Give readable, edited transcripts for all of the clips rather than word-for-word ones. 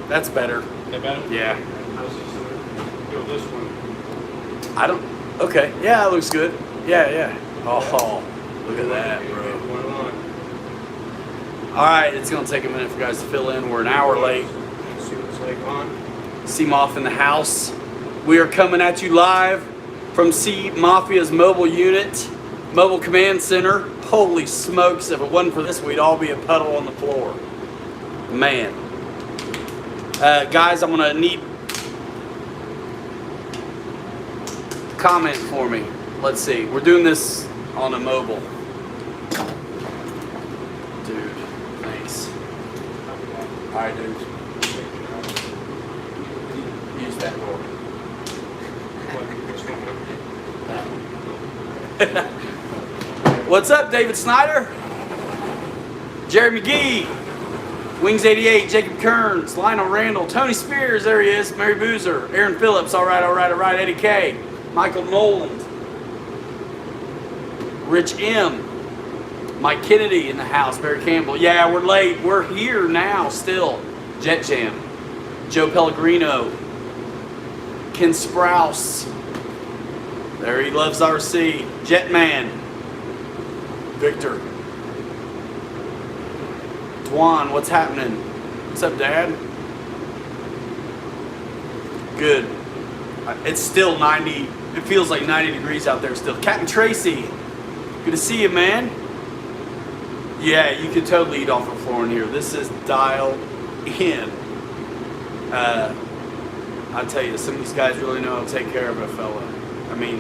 That's better. Is that better? Yeah. I was just gonna go this one. I don't. Okay. Yeah, that looks good. Yeah, yeah. Oh, look at that, bro. One on. All right, it's gonna take a minute for guys to fill in. We're an hour late. Let's see what it's like on. C-Moth in the house. We are coming at you live from C Mafia's mobile unit, mobile command center. Holy smokes, if it wasn't for this, we'd all be a puddle on the floor. Man. Guys, I'm gonna need a comment for me. Let's see, we're doing this on a mobile. Dude, thanks. All right, dude. Use that door. What's up, David Snyder? Jerry McGee, Wings 88, Jacob Kearns, Lionel Randall, Tony Spears, there he is, Mary Boozer, Aaron Phillips, all right, Eddie K, Michael Noland, Rich M, Mike Kennedy in the house, Barry Campbell. Yeah, we're late. We're here now still. Jet Jam, Joe Pellegrino, Ken Sprouse. There he loves RC. Jetman. Victor. Dwan, what's happening? What's up, Dad? Good. It's still 90. It feels like 90 degrees out there still. Captain Tracy. Good to see you, man. Yeah, you can totally eat off the floor in here. This is dialed in. I tell you, some of these guys really know how to take care of a fella. I mean,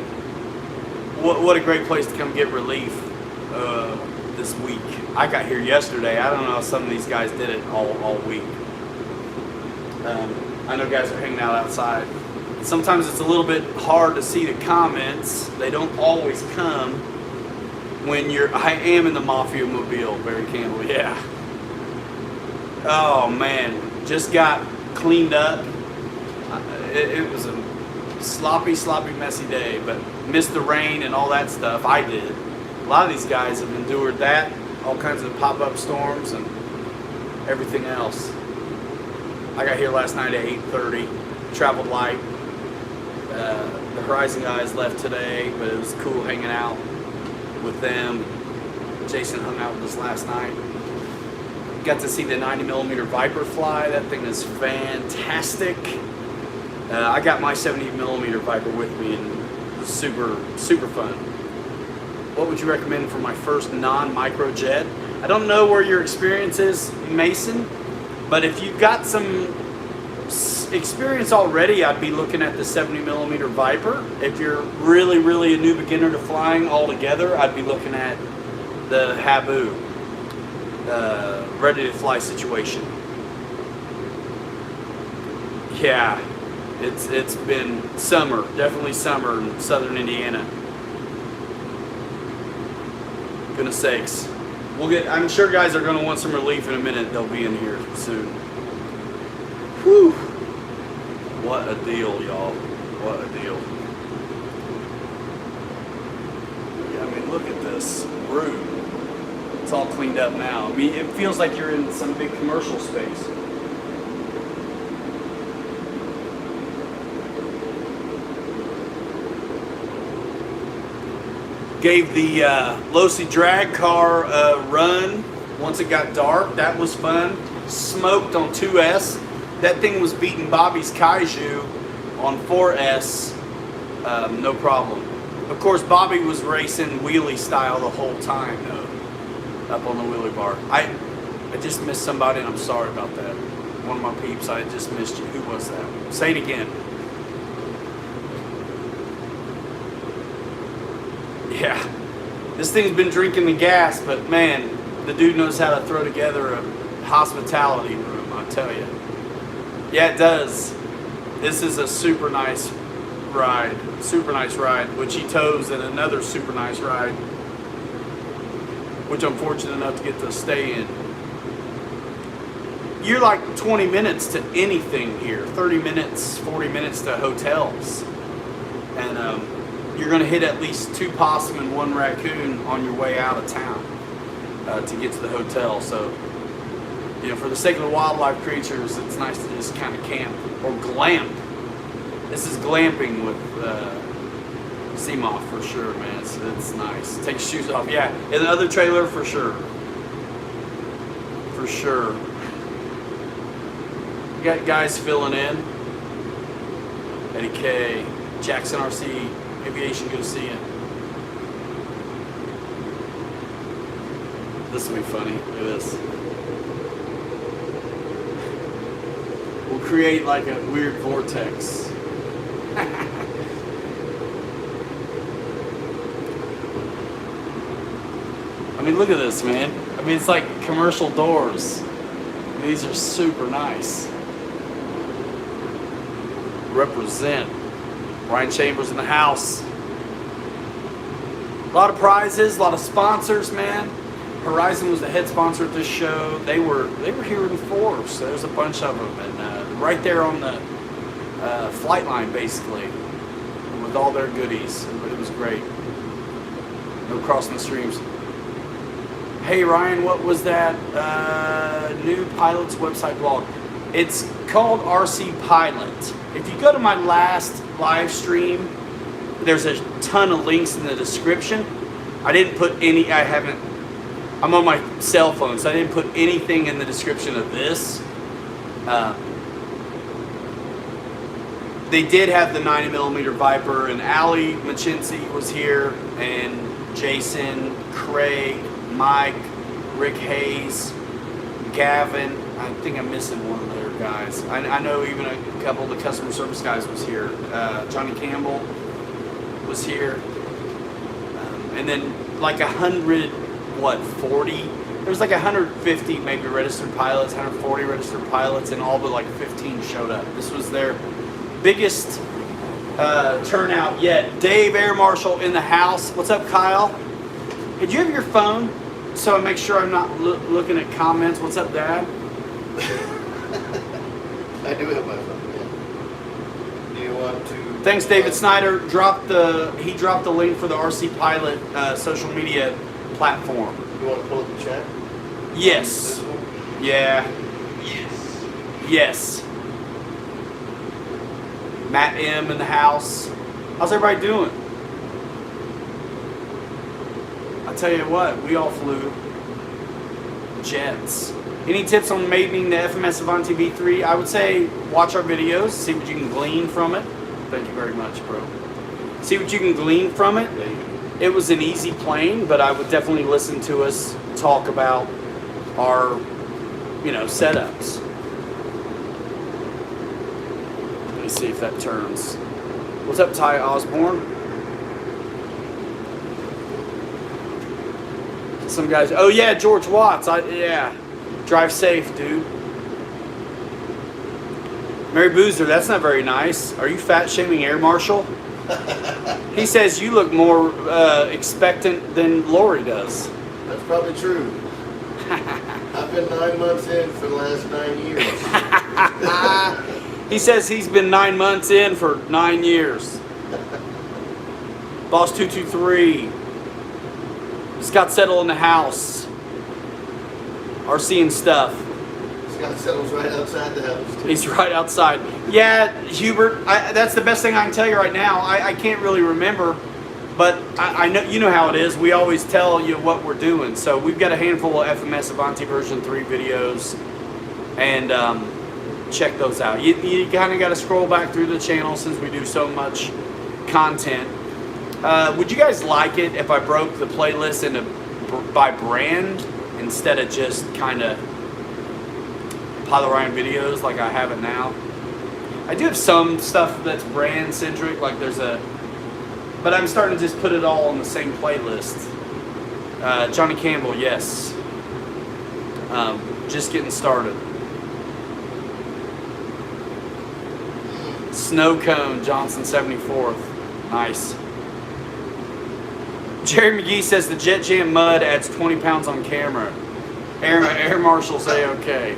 what a great place to come get relief this week. I got here yesterday. I don't know how some of these guys did it all week. I know guys are hanging out outside. Sometimes it's a little bit hard to see the comments. They don't always come when I am in the Mafia Mobile, Barry Campbell, yeah. Oh man, just got cleaned up. It was a sloppy, messy day, but missed the rain and all that stuff. I did. A lot of these guys have endured that, all kinds of pop-up storms and everything else. I got here last night at 8:30, traveled light. The Horizon guys left today, but it was cool hanging out with them. Jason hung out with us last night. Got to see the 90mm Viper fly. That thing is fantastic. I got my 70mm Viper with me, and it was super fun. What would you recommend for my first non-micro jet? I don't know where your experience is, Mason, but if you've got some experience already, I'd be looking at the 70mm Viper. If you're really a new beginner to flying altogether, I'd be looking at the Habu ready to fly situation. Yeah, it's been summer, definitely summer in southern Indiana. Goodness sakes. I'm sure guys are going to want some relief in a minute. They'll be in here soon. Whew. What a deal, y'all. What a deal. Yeah, I mean, look at this room. It's all cleaned up now. I mean, it feels like you're in some big commercial space. Gave the Losi drag car a run once it got dark. That was fun. Smoked on 2S. That thing was beating Bobby's Kaiju on 4S. No problem. Of course, Bobby was racing wheelie style the whole time, though, up on the wheelie bar. I just missed somebody, and I'm sorry about that. One of my peeps, I just missed you. Who was that? Say it again. Yeah, this thing's been drinking the gas, but man, the dude knows how to throw together a hospitality room, I tell you. Yeah, it does. This is a super nice ride, which he tows in another super nice ride, which I'm fortunate enough to get to stay in. You're like 20 minutes to anything here, 30 minutes, 40 minutes to hotels. And you're going to hit at least 2 possum and 1 raccoon on your way out of town to get to the hotel. So You know, for the sake of the wildlife creatures, it's nice to just kind of camp or glamp. This is glamping with Seamoth for sure, man. It's nice. Take your shoes off. Yeah, in the other trailer for sure. For sure. We got guys filling in. Eddie K, Jackson RC, Aviation, good to see you. This will be funny. Look at this. We'll create like a weird vortex. I mean, look at this, man. I mean, it's like commercial doors. These are super nice. Represent. Ryan Chambers in the house. A lot of prizes, a lot of sponsors, man. Horizon was the head sponsor at this show. They were here in force. There's a bunch of them, and right there on the flight line, basically, with all their goodies. It was great. No crossing the streams. Hey Ryan, what was that new pilot's website blog? It's called RC Pilot. If you go to my last live stream, there's a ton of links in the description. I didn't put any, I'm on my cell phone, so I didn't put anything in the description of this. They did have the 90mm Viper, and Ali Machinzi was here, and Jason, Craig, Mike, Rick Hayes, Gavin. I think I'm missing one of their guys. I know even a couple of the customer service guys was here. Johnny Campbell was here. And then like 40? There's like 150 maybe registered pilots, 140 registered pilots, and all but like 15 showed up. This was their biggest turnout yet. Dave Air Marshal in the house. What's up, Kyle? Hey, do you have your phone so I make sure I'm not looking at comments? What's up, Dad? I do have my phone. Yeah. Do you want to? Thanks, David Snyder. He dropped the link for the RC Pilot social media platform. You want to pull up the chat? Yes. This one? Yeah. Yes. Yes. Matt M in the house. How's everybody doing? I tell you what, we all flew jets. Any tips on mating the FMS Avanti V3? I would say watch our videos, see what you can glean from it. Thank you very much, bro. See what you can glean from it. There you go. It was an easy plane, but I would definitely listen to us talk about our, setups. Let me see if that turns. What's up, Ty Osborne? Some guys. Oh yeah, George Watts. Yeah. Drive safe, dude. Mary Boozer, that's not very nice. Are you fat shaming Air Marshal? He says you look more expectant than Lori does. That's probably true. I've been 9 months in for the last 9 years. He says he's been 9 months in for 9 years. Boss 223. Scott Settle in the house. RC and stuff. Scott Settle's right outside the house. He's right outside. Yeah, Hubert, that's the best thing I can tell you right now. I can't really remember, but I know you know how it is. We always tell you what we're doing. So we've got a handful of FMS Avanti version 3 videos, and check those out. You kind of got to scroll back through the channel since we do so much content. Would you guys like it if I broke the playlist into by brand instead of just kind of Pilot Ryan videos like I have it now? I do have some stuff that's brand centric, like but I'm starting to just put it all on the same playlist. Johnny Campbell, yes. Just getting started. Snow Cone, Johnson 74th. Nice. Jerry McGee says the Jet Jam mud adds 20 pounds on camera. Air Marshal say okay.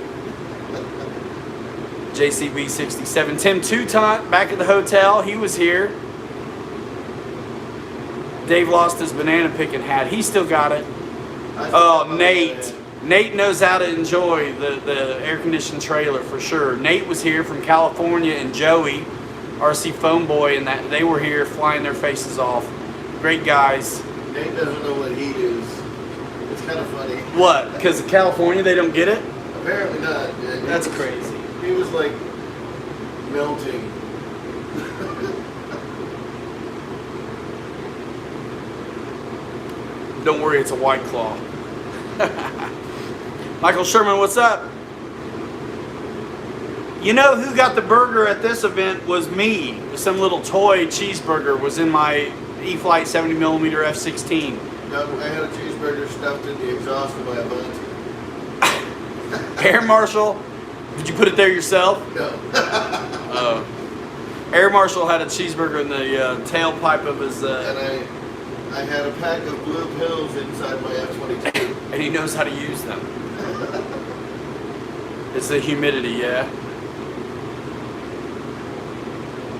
JCB 67. Tim Toutant back at the hotel. He was here. Dave lost his banana picking hat. He still got it. Oh, Nate. Nate knows how to enjoy the air-conditioned trailer for sure. Nate was here from California, and Joey, RC Foam Boy, and that they were here flying their faces off. Great guys. Nate doesn't know what heat is. It's kind of funny. What? Because of California, they don't get it? Apparently not. That's crazy. He was like melting. Don't worry, it's a White Claw. Michael Sherman, what's up? You know who got the burger at this event was me. Some little toy cheeseburger was in my E-Flight 70mm F-16. No, I had a cheeseburger stuffed in the exhaust of my Avanti. Air Marshal, did you put it there yourself? No. Air Marshal had a cheeseburger in the tailpipe of his... And I had a pack of blue pills inside my F-22. and he knows how to use them. It's the humidity, yeah.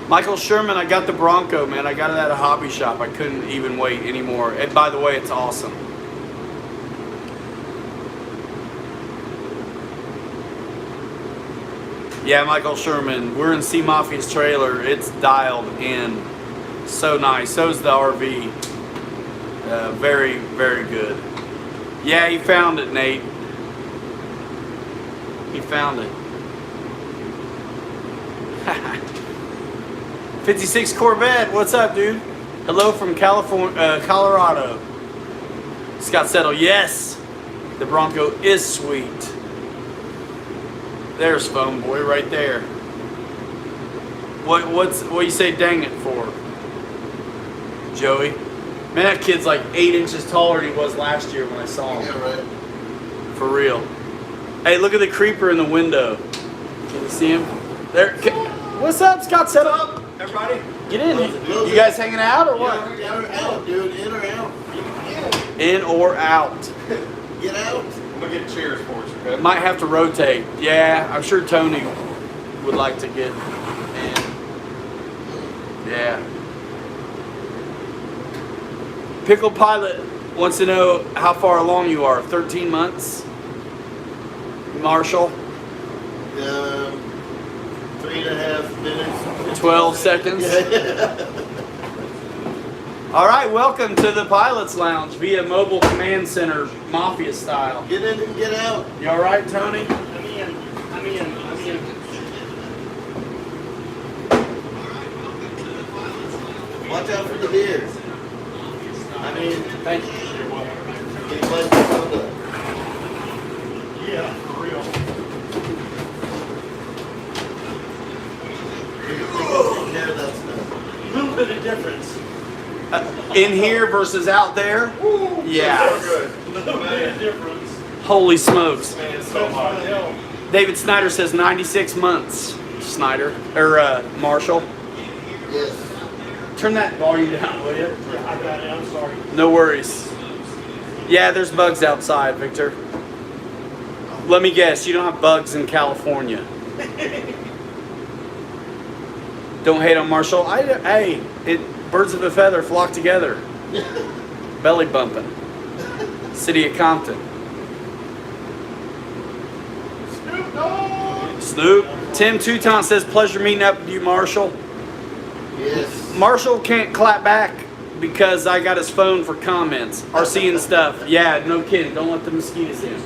Michael Sherman, I got the Bronco, man. I got it at a hobby shop. I couldn't even wait anymore. And by the way, it's awesome. Yeah, Michael Sherman, we're in Sea Mafia's trailer. It's dialed in. So nice. So's the RV. Very, very good. Yeah, he found it, Nate. He found it. 56 Corvette, what's up, dude? Hello from California, Colorado. Scott Settle, yes, the Bronco is sweet. There's Foam Boy right there. What you say dang it for? Joey? Man, that kid's like 8 inches taller than he was last year when I saw him. Yeah, right. For real. Hey, look at the creeper in the window. Can you see him? There. What's up, Scott? Set up. Everybody? Get in. You guys hanging out or what? In or out, dude. In or out. In or out. Get out. I'm gonna get chairs for us, okay? Might have to rotate. Yeah, I'm sure Tony would like to get in. Yeah. Pickle Pilot wants to know how far along you are. 13 months. Marshall. 3.5 minutes. 12 seconds. All right, welcome to the Pilot's Lounge via Mobile Command Center, Mafia style. Get in and get out. You all right, Tony? I'm in. Watch out for the deer. Thank you. Get like the soda. Yeah, for real. Take care of that stuff. A little bit of difference. In here versus out there? Yeah. So good. A little bit of difference. Holy smokes. Man, it's so hot. Hell. David Snyder says 96 months. Snyder. Or Marshall. Yes. Turn that volume down, will you? Yeah, I got it. I'm sorry. No worries. Yeah, there's bugs outside, Victor. Let me guess, you don't have bugs in California. Don't hate on Marshall. Birds of a feather flock together. Belly bumping. City of Compton. Snoop Dogg. Snoop. Tim Touton says, pleasure meeting up with you, Marshall. Yes. Marshall can't clap back because I got his phone for comments or seeing stuff. Yeah, no kidding. Don't let the mosquitoes in.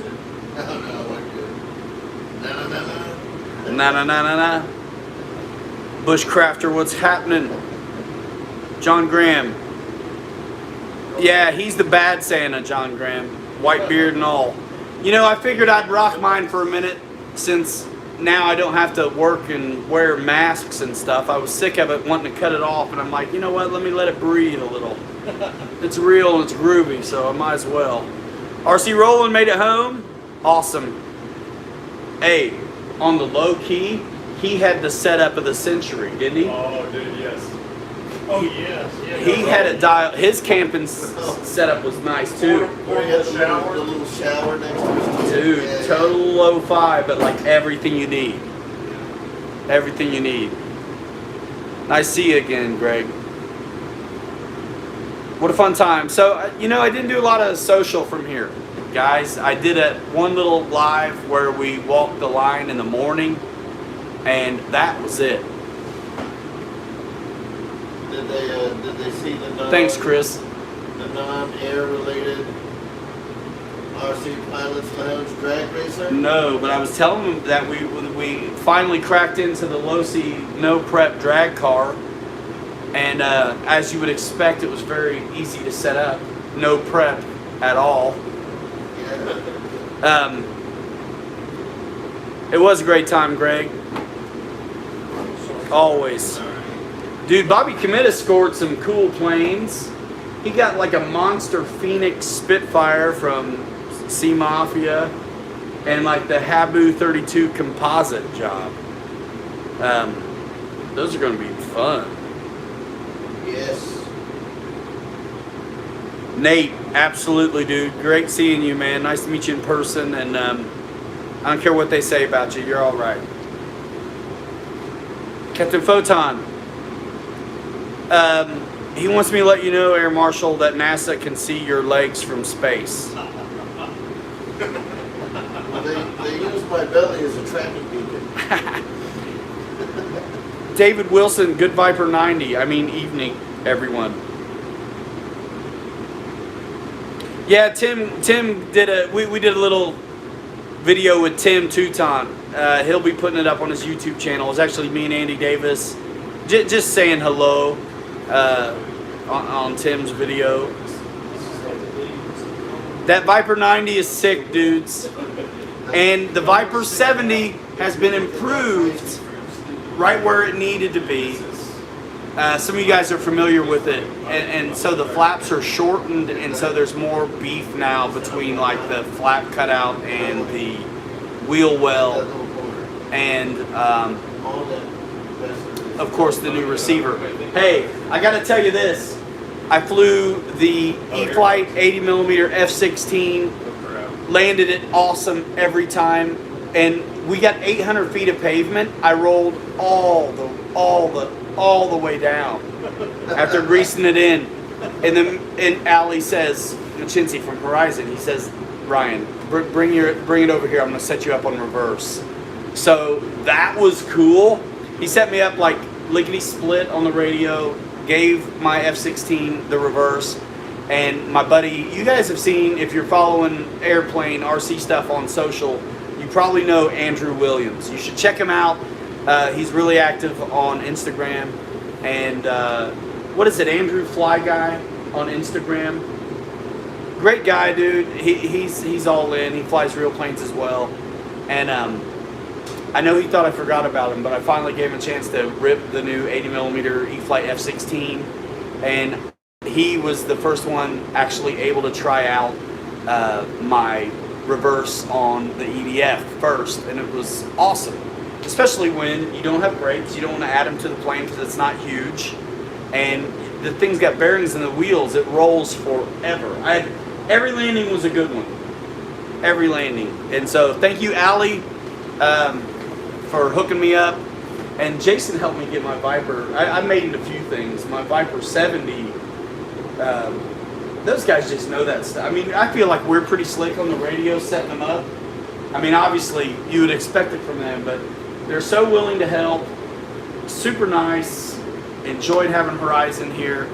No, we're good. No. Na. Bushcrafter, what's happening? John Graham. Yeah, he's the bad Santa, John Graham. White beard and all. You know, I figured I'd rock mine for a minute since now I don't have to work and wear masks and stuff. I was sick of it, wanting to cut it off, and I'm like, you know what, let me let it breathe a little. It's real and it's groovy, so I might as well. RC Roland made it home. Awesome. Hey, on the low key, he had the setup of the century, didn't he? Oh, dude, yes. Oh, yes. Yeah, He had it dialed. His camping setup was nice too. Where he had the little shower next to his Dude, Yeah. total lo-fi, but like everything you need. Everything you need. Nice to see you again, Greg. What a fun time. So, you know, I didn't do a lot of social from here. guys. I did one little live where we walked the line in the morning, and that was it. Did they see the Thanks, Chris. the non-air related RC Pilots Lounge drag racer? No, but I was telling them that we finally cracked into the Losi no prep drag car, and as you would expect, it was very easy to set up. No prep at all. Yeah. It was a great time, Greg. Always. Dude, Bobby Committa scored some cool planes. He got like a monster Phoenix Spitfire from Sea Mafia and like the Habu 32 composite job. Those are going to be fun. Yes. Nate, absolutely, dude. Great seeing you, man. Nice to meet you in person. And I don't care what they say about you. You're all right. Captain Photon. He wants me to let you know, Air Marshal, that NASA can see your legs from space. Well, they use my belly as a tracking beacon. David Wilson, Good Viper 90. I mean, evening, everyone. Yeah, Tim did we did a little video with Tim Touton. He'll be putting it up on his YouTube channel. It's actually me and Andy Davis just saying hello on Tim's video. That Viper 90 is sick, dudes. And the Viper 70 has been improved right where it needed to be. Some of you guys are familiar with it, and so the flaps are shortened, and so there's more beef now between like the flap cutout and the wheel well, and of course the new receiver. Hey, I got to tell you this: I flew the E-Flight 80mm F-16, landed it awesome every time, and we got 800 feet of pavement. I rolled all the way down after greasing it in, and Ali says, Chincy from Horizon, he says, Ryan, bring it over here. I'm gonna set you up on reverse. So that was cool. He set me up like lickety split on the radio, gave my F-16 the reverse, and my buddy, you guys have seen, if you're following airplane RC stuff on social, you probably know Andrew Williams. You should check him out. He's really active on Instagram, and what is it, Andrew Fly Guy on Instagram? Great guy, dude. He's all in. He flies real planes as well, and I know he thought I forgot about him, but I finally gave him a chance to rip the new 80mm E-Flight F-16, and he was the first one actually able to try out my reverse on the EDF first, and it was awesome. Especially when you don't have brakes, you don't want to add them to the plane because it's not huge, and the thing's got bearings in the wheels. It rolls forever. Every landing was a good one, every landing. And so thank you, Ali, for hooking me up, and Jason helped me get my Viper. I made it a few things. My Viper 70. Those guys just know that stuff. I mean, I feel like we're pretty slick on the radio setting them up. I mean, obviously you would expect it from them, but they're so willing to help. Super nice. Enjoyed having Horizon here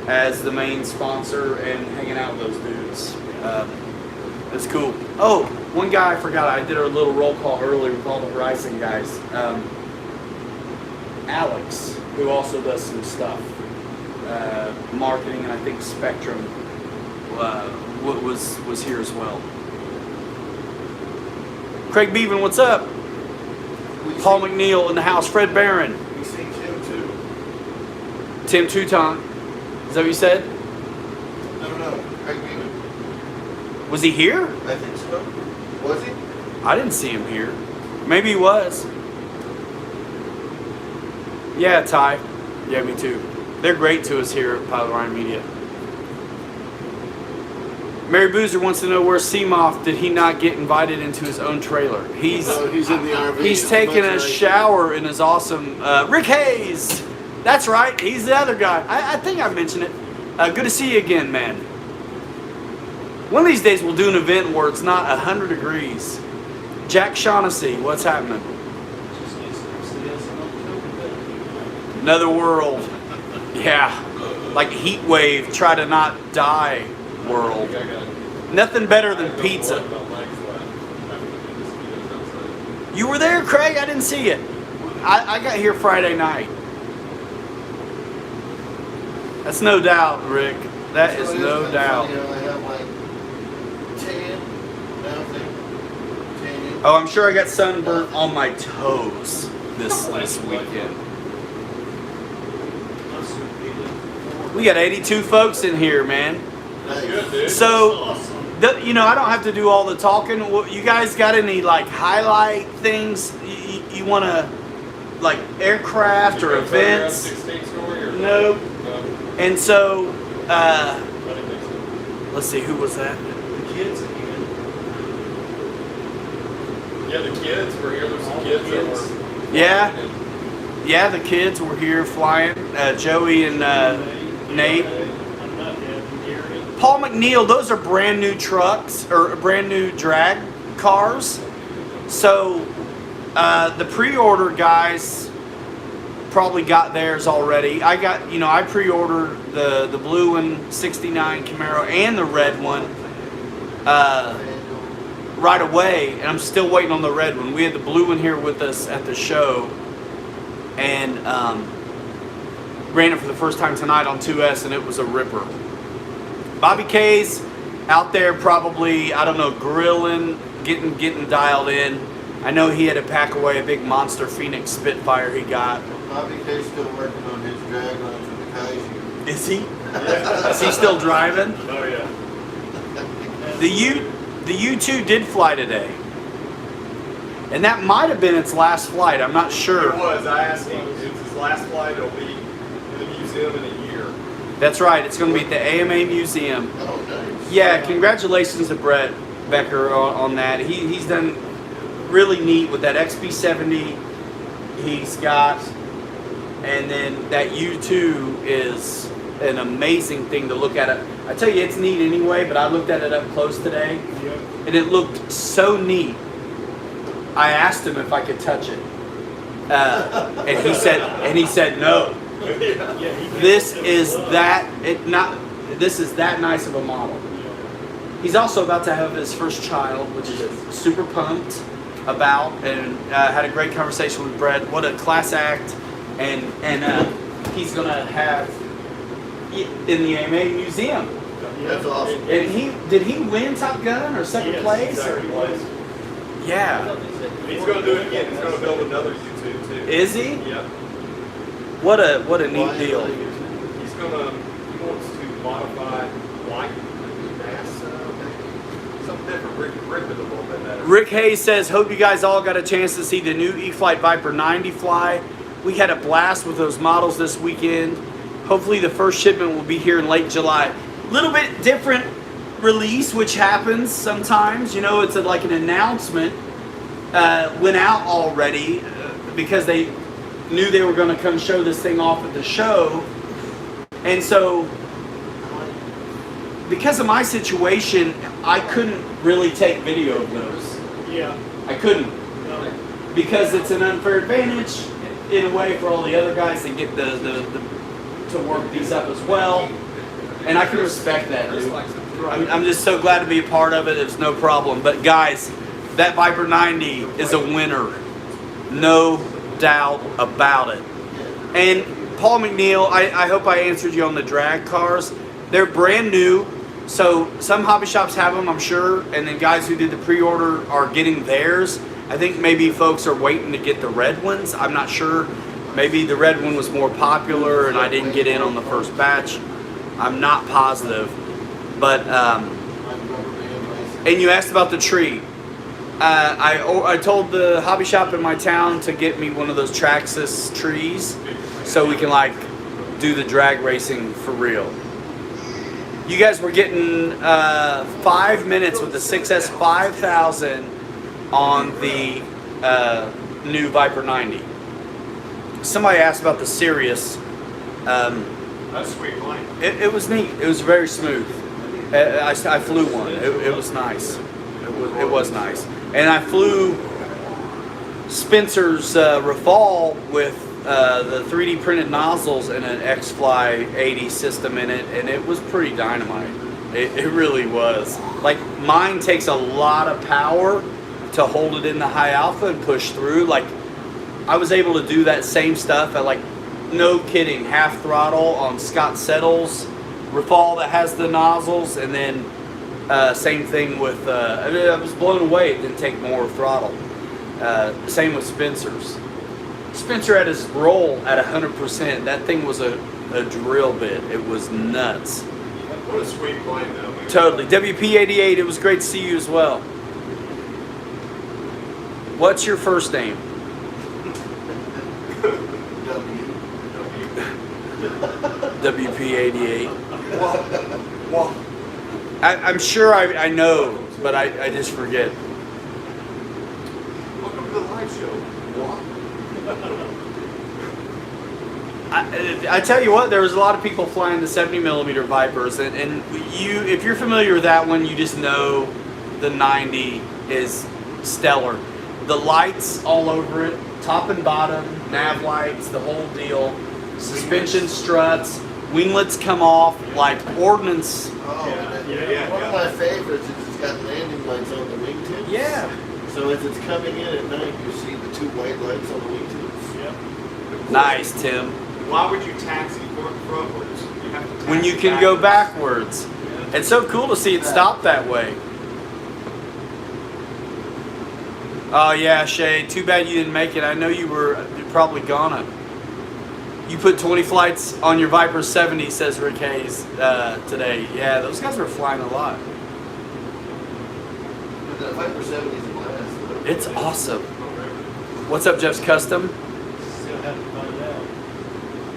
as the main sponsor and hanging out with those dudes. It's cool. Oh, one guy I forgot. I did a little roll call earlier with all the Horizon guys. Alex, who also does some stuff, marketing, and I think Spectrum was here as well. Craig Beaven, what's up? Paul McNeil in the house. Fred Barron. We see Tim too. Tim Touton. Is that what you said? No. Craig Beaven. Was he here? I think so. Was he? I didn't see him here. Maybe he was. Yeah, Ty. Yeah, me too. They're great to us here at Pilot Ryan Media. Mary Boozer wants to know where Seamoth did he not get invited into his own trailer? He's in the RV. He's taking a shower in his awesome Rick Hayes. That's right. He's the other guy. I think I mentioned it. Good to see you again, man. One of these days we'll do an event where it's not 100 degrees. Jack Shaughnessy, what's happening? Another world. Yeah. Like heat wave, try to not die world. Nothing better than pizza. You were there, Craig? I didn't see it. I got here Friday night. That's no doubt, Rick. That is no doubt. You know, I have like 10, nothing, 10. Oh, I'm sure I got sunburnt on my toes this weekend. We got 82 folks in here, man. Good, dude. So, you know, I don't have to do all the talking. You guys got any like highlight things you want to, like aircraft or events? Nope. And so, let's see, who was that? The kids again. Yeah, the kids were here. There's some kids that were. Yeah. Yeah, the kids were here flying. Joey and Nate. Paul McNeil, those are brand new trucks or brand new drag cars. So the pre-order guys probably got theirs already. I pre-ordered the blue one, 69 Camaro, and the red one right away, and I'm still waiting on the red one. We had the blue one here with us at the show, and ran it for the first time tonight on 2S, and it was a ripper. Bobby K's out there probably, I don't know, grilling, getting dialed in. I know he had to pack away a big monster Phoenix Spitfire he got. Bobby K's still working on his drag runs with the Kaiju. Is he? Is he still driving? Oh yeah. The U2 did fly today. And that might have been its last flight. I'm not sure. It was. I asked him. It's his last flight. It'll be in the museum in a year. That's right. It's going to be at the AMA Museum. Oh, nice. Yeah, congratulations to Brett Becker on that. He's done really neat with that XP70 he's got. And then that U2 is an amazing thing to look at. I tell you, it's neat anyway, but I looked at it up close today, and it looked so neat. I asked him if I could touch it, and he said no. This is that nice of a model. He's also about to have his first child, which is super pumped about, and had a great conversation with Brett. What a class act, and he's gonna have in the AMA Museum. That's awesome. And did he win Top Gun or second place? Second place. Yeah. He's going to do it again. He's going to build another YouTube too. Is he? Yep. What a neat deal. He wants to modify like NASA, something different. Rick did a little bit better. Rick Hayes says, hope you guys all got a chance to see the new E-Flite Viper 90 fly. We had a blast with those models this weekend. Hopefully the first shipment will be here in late July. Little bit different release, which happens sometimes. You know, it's like an announcement went out already because they knew they were going to come show this thing off at the show. And so, because of my situation, I couldn't really take video of those. Yeah. I couldn't. Because it's an unfair advantage in a way for all the other guys that get to work these up as well. And I can respect that, dude. I'm just so glad to be a part of it. It's no problem. But guys, that Viper 90 is a winner. No doubt about it. And Paul McNeil, I hope I answered you on the drag cars. They're brand new. So some hobby shops have them, I'm sure. And then guys who did the pre-order are getting theirs. I think maybe folks are waiting to get the red ones. I'm not sure. Maybe the red one was more popular and I didn't get in on the first batch. I'm not positive. But, and you asked about the tree. I told the hobby shop in my town to get me one of those Traxxas trees so we can like do the drag racing for real. You guys were getting 5 minutes with the 6S 5000 on the new Viper 90. Somebody asked about the Sirius. That's sweet, Mike. It was neat. It was very smooth. I flew one. It was nice. It was nice. And I flew Spencer's Rafale with the 3D printed nozzles and an X-Fly 80 system in it, and it was pretty dynamite. It really was. Like, mine takes a lot of power to hold it in the high alpha and push through. Like, I was able to do that same stuff at, like, no kidding, half throttle on Scott Settle's Rafale that has the nozzles, and then same thing with, I was blown away, it didn't take more throttle. Same with Spencer's. Spencer had his roll at 100%. That thing was a drill bit. It was nuts. What a sweet plane, though, man. Totally. WP88, it was great to see you as well. What's your first name? WP88. Well, I'm sure I know, but I just forget. welcome to the live show. I tell you what, there was a lot of people flying the 70mm Vipers, and you, if you're familiar with that one, you just know the 90 is stellar. The lights all over it, top and bottom, nav lights, the whole deal. Suspension struts, winglets come off like ordnance. Oh, Yeah. one of my favorites is it's got landing lights on the wingtips. Yeah. So as it's coming in at night, you see the two white lights on the wingtips. Yep. Nice, Tim. Why would you taxi frontwards? You have to taxi When you can go backwards. It's so cool to see it stop that way. Oh yeah, Shay, too bad you didn't make it. I know you're probably gonna. You put 20 flights on your Viper 70, says Rick Hayes today. Yeah, those guys were flying a lot. But that Viper 70 is a blast. though. It's awesome. What's up, Jeff's Custom? Still have to find out.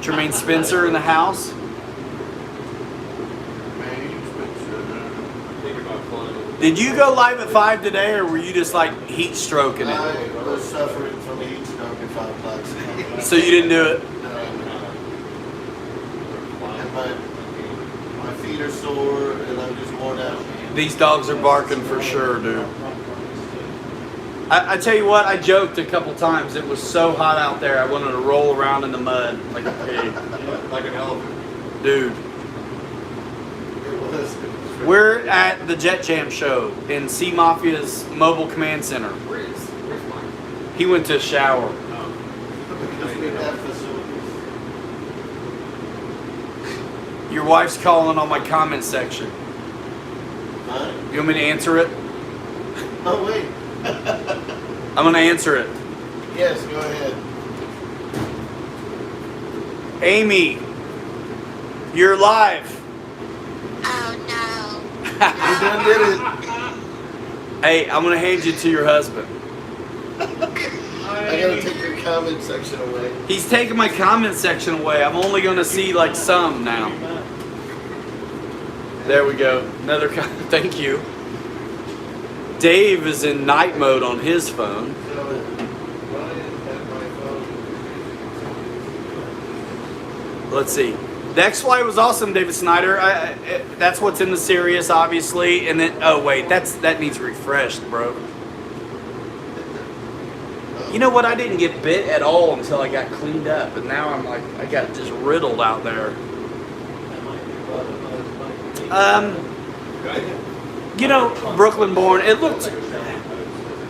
Jermaine Spencer in the house. Man, you just put Think about flying. Did you go live at 5 today, or were you just like heat stroking it? I was suffering from a heat stroke at 5 o'clock. So you didn't do it? And my feet are sore and I'm just worn out. These dogs are barking for sure, dude. I tell you what, I joked a couple times. It was so hot out there, I wanted to roll around in the mud like a pig. Like an elephant. Dude, It was. we're at the Jet Jam show in Sea Mafia's Mobile Command Center. Where's mine? He went to shower. Because we have facilities. Your wife's calling on my comment section. Mine? You want me to answer it? Oh, wait. I'm gonna answer it. Yes, go ahead. Amy, you're live. Oh You done did it. Hey, I'm gonna hand you to your husband. I gotta take your comment section away. He's taking my comment section away. I'm only gonna see like some now. There we go. Another comment. Thank you. Dave is in night mode on his phone. So, Ryan had my phone. Let's see. The X-Fly was awesome, David Snyder. That's what's in the Sirius, obviously. And then, oh wait, that needs refreshed, bro. You know what? I didn't get bit at all until I got cleaned up, and now I'm like, I got just riddled out there. You know, Brooklyn born. It looked.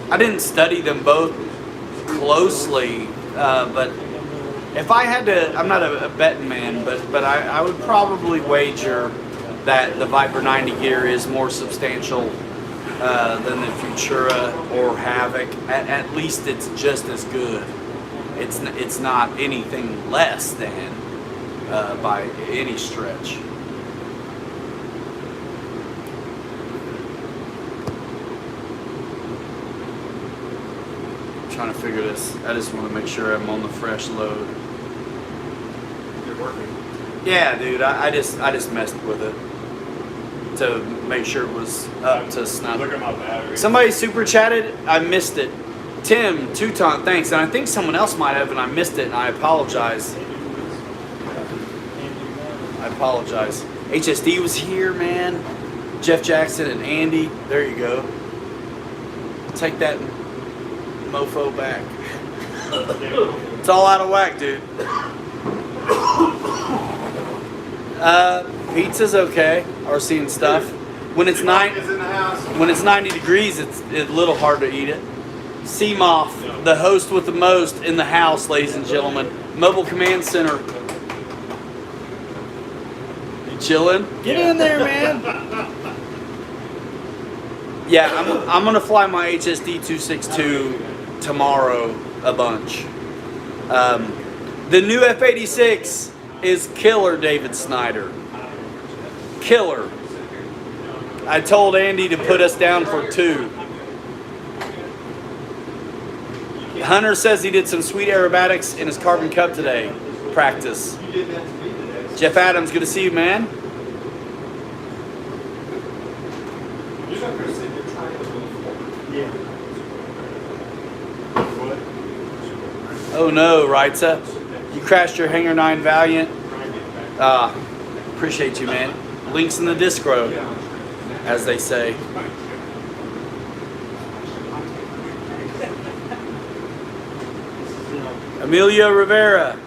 I didn't study them both closely, but if I had to, I'm not a betting man, but I would probably wager that the Viper 90 gear is more substantial than the Futura or Havoc. At least it's just as good. It's not anything less than by any stretch. Trying to figure this. I just want to make sure I'm on the fresh load. You're working. Yeah, dude. I just messed with it to make sure it was up to snuff. Look at my battery. Somebody super chatted. I missed it. Tim Teuton, thanks. And I think someone else might have, and I missed it, and I apologize. I apologize. HSD was here, man. Jeff Jackson and Andy. There you go. Take that mofo back. It's all out of whack, dude. Pizza's okay. RC and stuff. When it's Is in the house. when it's 90 degrees, it's a little hard to eat it. Seamoth, the host with the most in the house, ladies and gentlemen. Mobile Command Center. You chilling? Get in there, man. Yeah, I'm gonna fly my HSD 262 tomorrow a bunch. The new F-86 is killer, David Snyder. Killer. I told Andy to put us down for 2. Hunter says he did some sweet aerobatics in his Carbon Cup today. Practice. You did that to me today. Jeff Adams, good to see you, man. You're not going to sit there trying to move forward. Yeah. Oh no, Reitza. You crashed your Hangar 9 Valiant. Appreciate you, man. Links in the Discro, as they say. Amelia Rivera.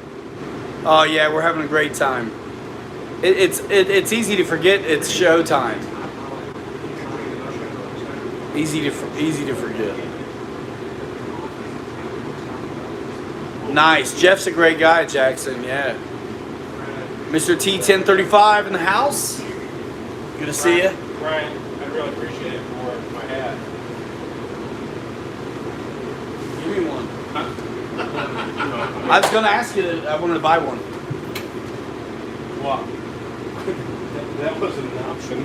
Oh yeah, we're having a great time. It's easy to forget it's showtime. Easy to forget. Nice. Jeff's a great guy, Jackson. Yeah. Mr. T1035 in the house. Good to see you. Brian, I really appreciate it for my hat. Give me one. I was going to ask you. I wanted to buy one. Wow. That wasn't an option.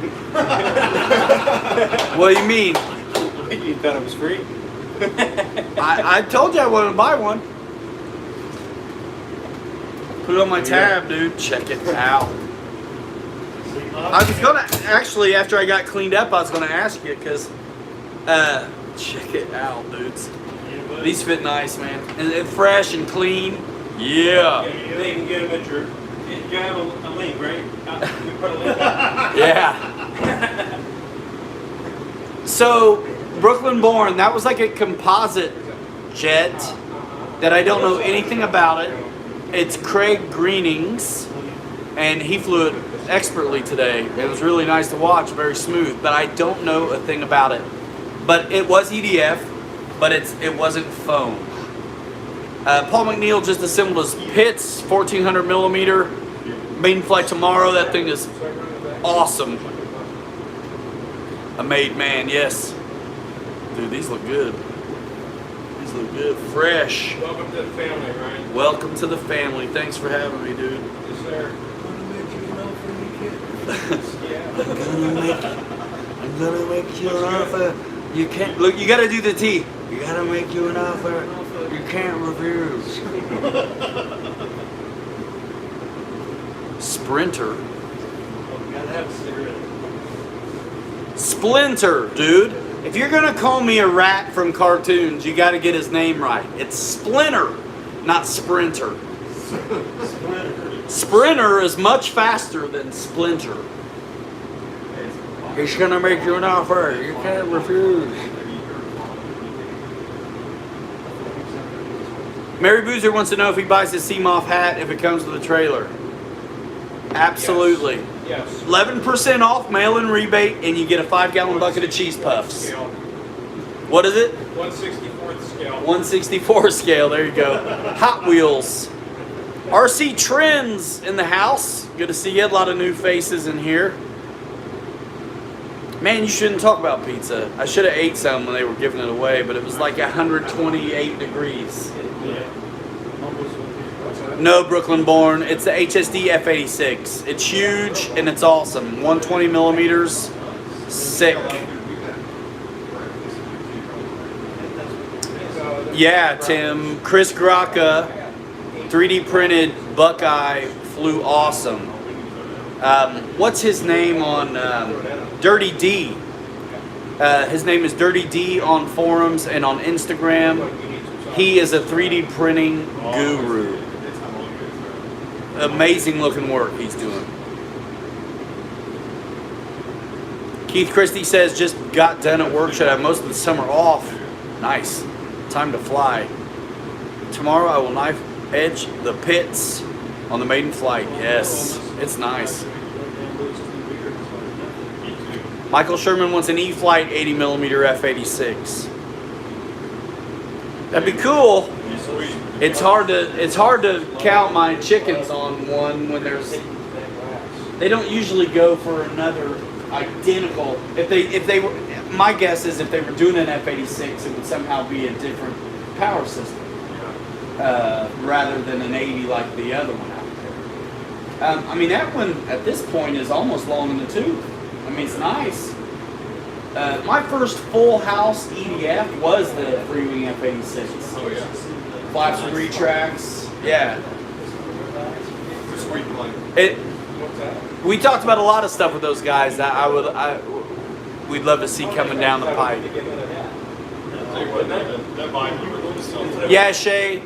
What do you mean? You thought it was free? I told you I wanted to buy one. Put it on my tab, dude. Check it out. I was gonna actually, after I got cleaned up, I was gonna ask you because, check it out, dudes. These fit nice, man, and fresh and clean. Yeah. They can get them at your. You have a link, right? We put a link. Yeah. So, Brooklyn Born, that was like a composite jet that I don't know anything about it. It's Craig Greenings, and he flew it expertly today. It was really nice to watch, very smooth, but I don't know a thing about it. But it was EDF, but it wasn't foam. Paul McNeil just assembled his Pitts 1400 millimeter. Maiden flight tomorrow. That thing is awesome. A made man, yes. Dude, these look good. These look good. Fresh. Welcome to the family, Ryan. Welcome to the family. Thanks for having me, dude. Yes, sir. I'm gonna make you an offer. You can't look. You gotta do the T. You gotta make you an offer. You can't refuse. Sprinter. Gotta have a cigarette. Splinter, dude. If you're gonna call me a rat from cartoons, you gotta get his name right. It's Splinter, not Sprinter. Sprinter is much faster than Splinter. He's gonna make you an offer. You can't refuse. Mary Boozer wants to know if he buys his Seamoth hat if it comes with a trailer. Absolutely. Yes. 11% off mail-in rebate, and you get a 5-gallon bucket of cheese puffs. Scale. What is it? 1/64th scale. 164 scale. There you go. Hot Wheels. RC Trends in the house. Good to see you. A lot of new faces in here. Man, you shouldn't talk about pizza. I should have ate some when they were giving it away, but it was like 128 degrees. Yeah. No, Brooklyn Born. It's the HSD F-86. It's huge and it's awesome. 120 millimeters. Sick. Yeah, Tim. Chris Graka, 3D printed Buckeye, flew awesome. What's his name on Dirty D? His name is Dirty D on forums and on Instagram. He is a 3D printing guru. Amazing looking work he's doing. Keith Christie says, just got done at work. Should have most of the summer off. Nice. Time to fly. Tomorrow I will knife edge the pits on the maiden flight. Yes, it's nice. Michael Sherman wants an E-Flight 80mm F-86. That'd be cool. It's hard to count my chickens on one when they don't usually go for another identical. If they were, my guess is if they were doing an F-86, it would somehow be a different power system rather than an 80 like the other one out there. I mean, that one at this point is almost long in the tooth. I mean, it's nice. My first full house EDF was the Freewing F-86. Oh yeah. Flaps and retracts. Yeah. Sweet plane. We talked about a lot of stuff with those guys that we'd love to see coming down the pipe. Tell you what, that Viper was something. Yeah, Shay.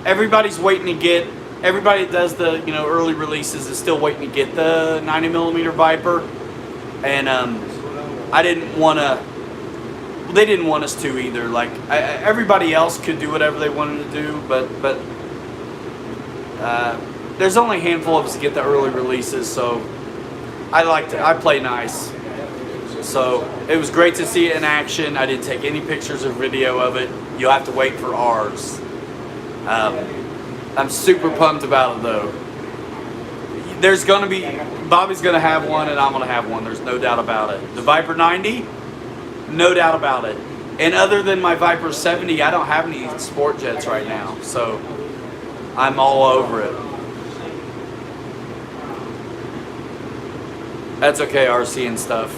Everybody's waiting to get. Everybody that does the early releases is still waiting to get the 90mm Viper, and I didn't want to. They didn't want us to either. Like everybody else could do whatever they wanted to do, but there's only a handful of us to get the early releases, so I play nice. So it was great to see it in action. I didn't take any pictures or video of it. You'll have to wait for ours. I'm super pumped about it though. There's gonna be Bobby's gonna have one and I'm gonna have one. There's no doubt about it. The Viper 90, no doubt about it. And other than my Viper 70, I don't have any sport jets right now, so I'm all over it. That's okay, RC and stuff.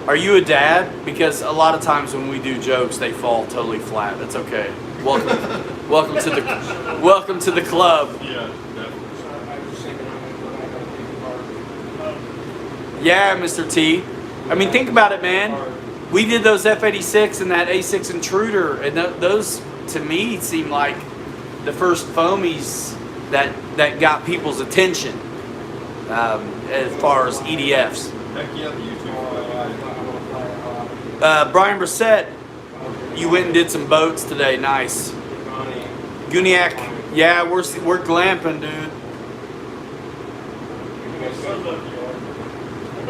Are you a dad? Because a lot of times when we do jokes, they fall totally flat. That's okay. Welcome to the club. Yeah, Yeah, Mr. T. I mean, think about it, man. We did those F-86 and that A6 Intruder, and those to me seem like the first foamies that got people's attention as far as EDFs. heck yeah, the YouTube. Brian Brissett, you went and did some boats today. Nice. Guniac, yeah, we're glamping, dude.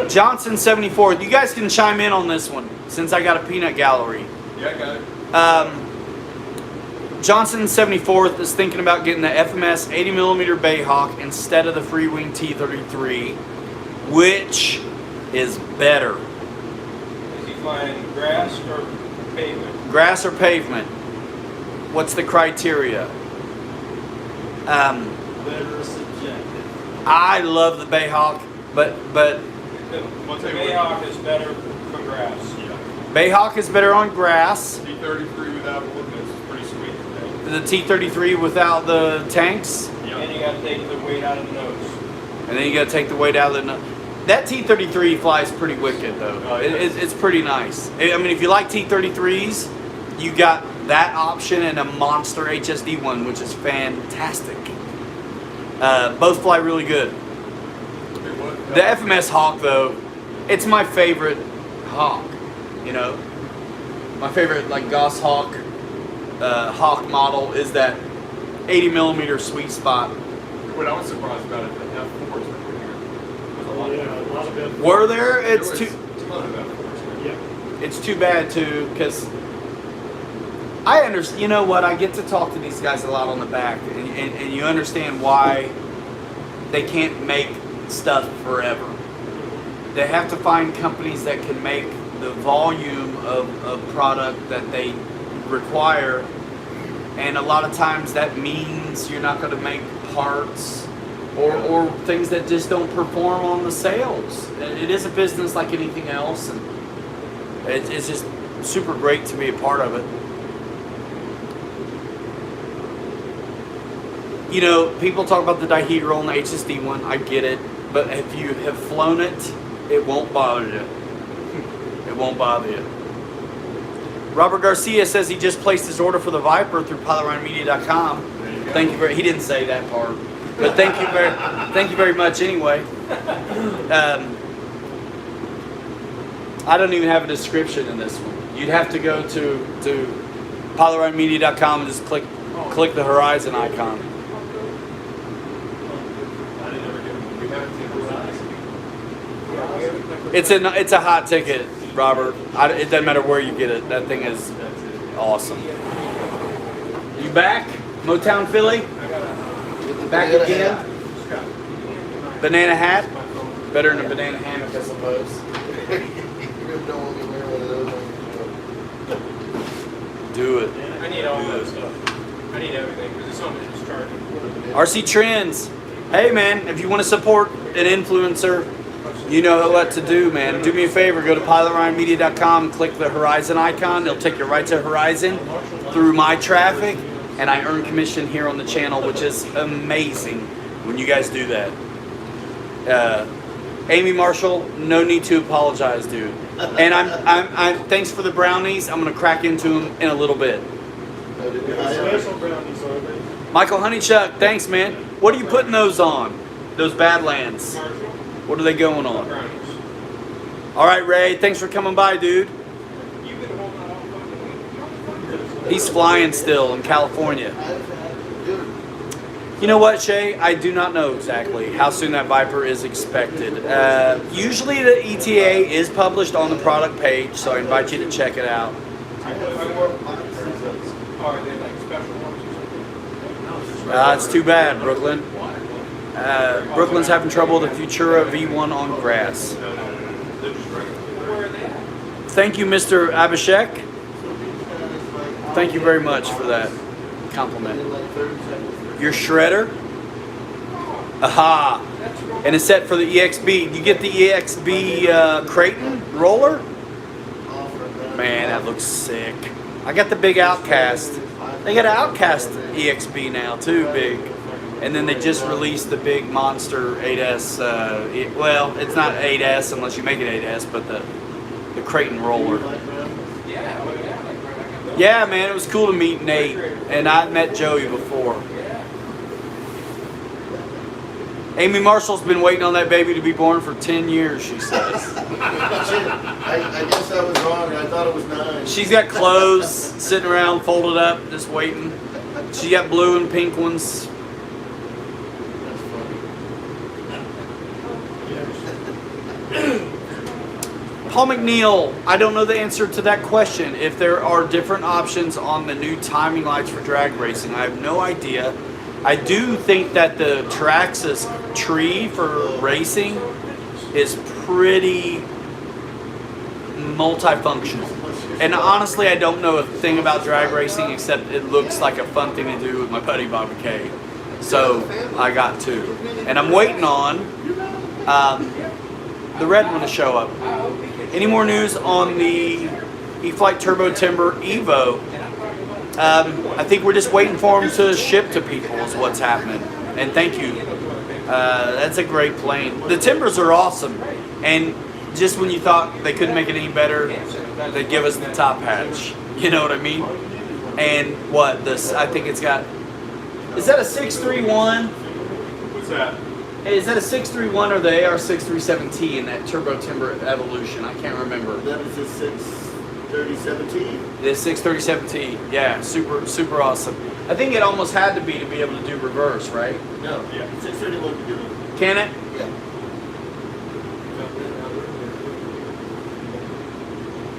Johnson 74. You guys can chime in on this one since I got a peanut gallery. Yeah, I got it. Johnson 74th is thinking about getting the FMS 80mm Bayhawk instead of the Freewing T-33. Which is better? Is he flying grass or pavement? Grass or pavement? What's the criteria? Better subjective. I love the Bayhawk, but The Bayhawk is better for grass. Yeah. Bayhawk is better on grass. T-33 without ordnance is pretty sweet today. The T-33 without the tanks, And you gotta take the weight out of the nose. and then you got to take the weight out of the. That T-33 flies pretty wicked though. Oh, yeah. It's pretty nice. I mean, if you like T-33s, you got that option and a monster HSD one, which is fantastic. Both fly really good. The FMS Hawk though, it's my favorite Hawk. You know, my favorite like Goss Hawk Hawk model is that 80mm sweet spot. What I was surprised about it, the F4s that were here. There's a lot of F4s. Were there? It's There too. was a ton of F4s. Yeah. It's too bad too, because I understand. You know what? I get to talk to these guys a lot on the back, and you understand why they can't make stuff forever. They have to find companies that can make the volume of product that they require, and a lot of times that means you're not going to make parts or things that just don't perform on the sales. It is a business like anything else, and it's just super great to be a part of it. You know, people talk about the dihedral and the HSD one. I get it, but if you have flown it, it won't bother you. It won't bother you. Robert Garcia says he just placed his order for the Viper through PilotRiderMedia.com. There you go. Thank you very. He didn't say that part, but thank you very much anyway. I don't even have a description in this one. You'd have to go to pilotlinemedia.com and just click the Horizon icon. I didn't ever get it. We haven't seen the size. It's a hot ticket, Robert. It doesn't matter where you get it. That thing is awesome. You back? Motown Philly? Back again? Banana hat? Better than a banana hammock, I suppose. You don't want me wearing one of those on Do it. I need all that stuff. I need everything because it's something that's charging. RC Trends. Hey man, if you want to support an influencer, you know what to do, man. Do me a favor, go to pilotlinemedia.com, click the Horizon icon. It'll take you right to Horizon through my traffic, and I earn commission here on the channel, which is amazing when you guys do that. Amy Marshall, no need to apologize, dude. And I'm thanks for the brownies. I'm gonna crack into them in a little bit. Special brownies are they? Michael Honeychuck, thanks, man. What are you putting those on? Those Badlands. Marshall? What are they going on? Brownies. All right, Ray. Thanks for coming by, dude. You've been holding that all fucking week. He's flying still in California. You know what, Shay? I do not know exactly how soon that Viper is expected. Usually the ETA is published on the product page, so I invite you to check it out. Are they like special ones or something? It's too bad, Brooklyn. Brooklyn's having trouble with the Futura V1 on grass. Where are they at? Thank you, Mr. Abhishek. Thank you very much for that compliment. Your shredder? Aha! And it's set for the EXB. You get the EXB Creighton roller? Man, that looks sick. I got the big Outcast. They got an Outcast EXB now too, big. And then they just released the big Monster 8S. Well, it's not 8S unless you make it 8S, but the Creighton roller. Yeah, man, it was cool to meet Nate, and I met Joey before. Amy Marshall's been waiting on that baby to be born for 10 years, she says. I guess I was wrong. I thought it was 9. She's got clothes sitting around folded up, just waiting. She got blue and pink ones. That's funny. Paul McNeil, I don't know the answer to that question. If there are different options on the new timing lights for drag racing, I have no idea. I do think that the Traxxas tree for racing is pretty multifunctional. And honestly, I don't know a thing about drag racing except it looks like a fun thing to do with my buddy Bobby K. So I got two. And I'm waiting on the red one to show up. Any more news on the E-Flite Turbo Timber Evo? I think we're just waiting for them to ship to people is what's happening. And thank you. That's a great plane. The Timbers are awesome. And just when you thought they couldn't make it any better, they give us the top hatch. You know what I mean? And what this? I think it's got. Is that a 631? What's that? Hey, is that a 631 or the AR637T in that Turbo Timber Evolution? I can't remember. That is a 637T. The 637T, yeah, super awesome. I think it almost had to be able to do reverse, right? No, Yeah. 631 can do it. Can it? Yeah.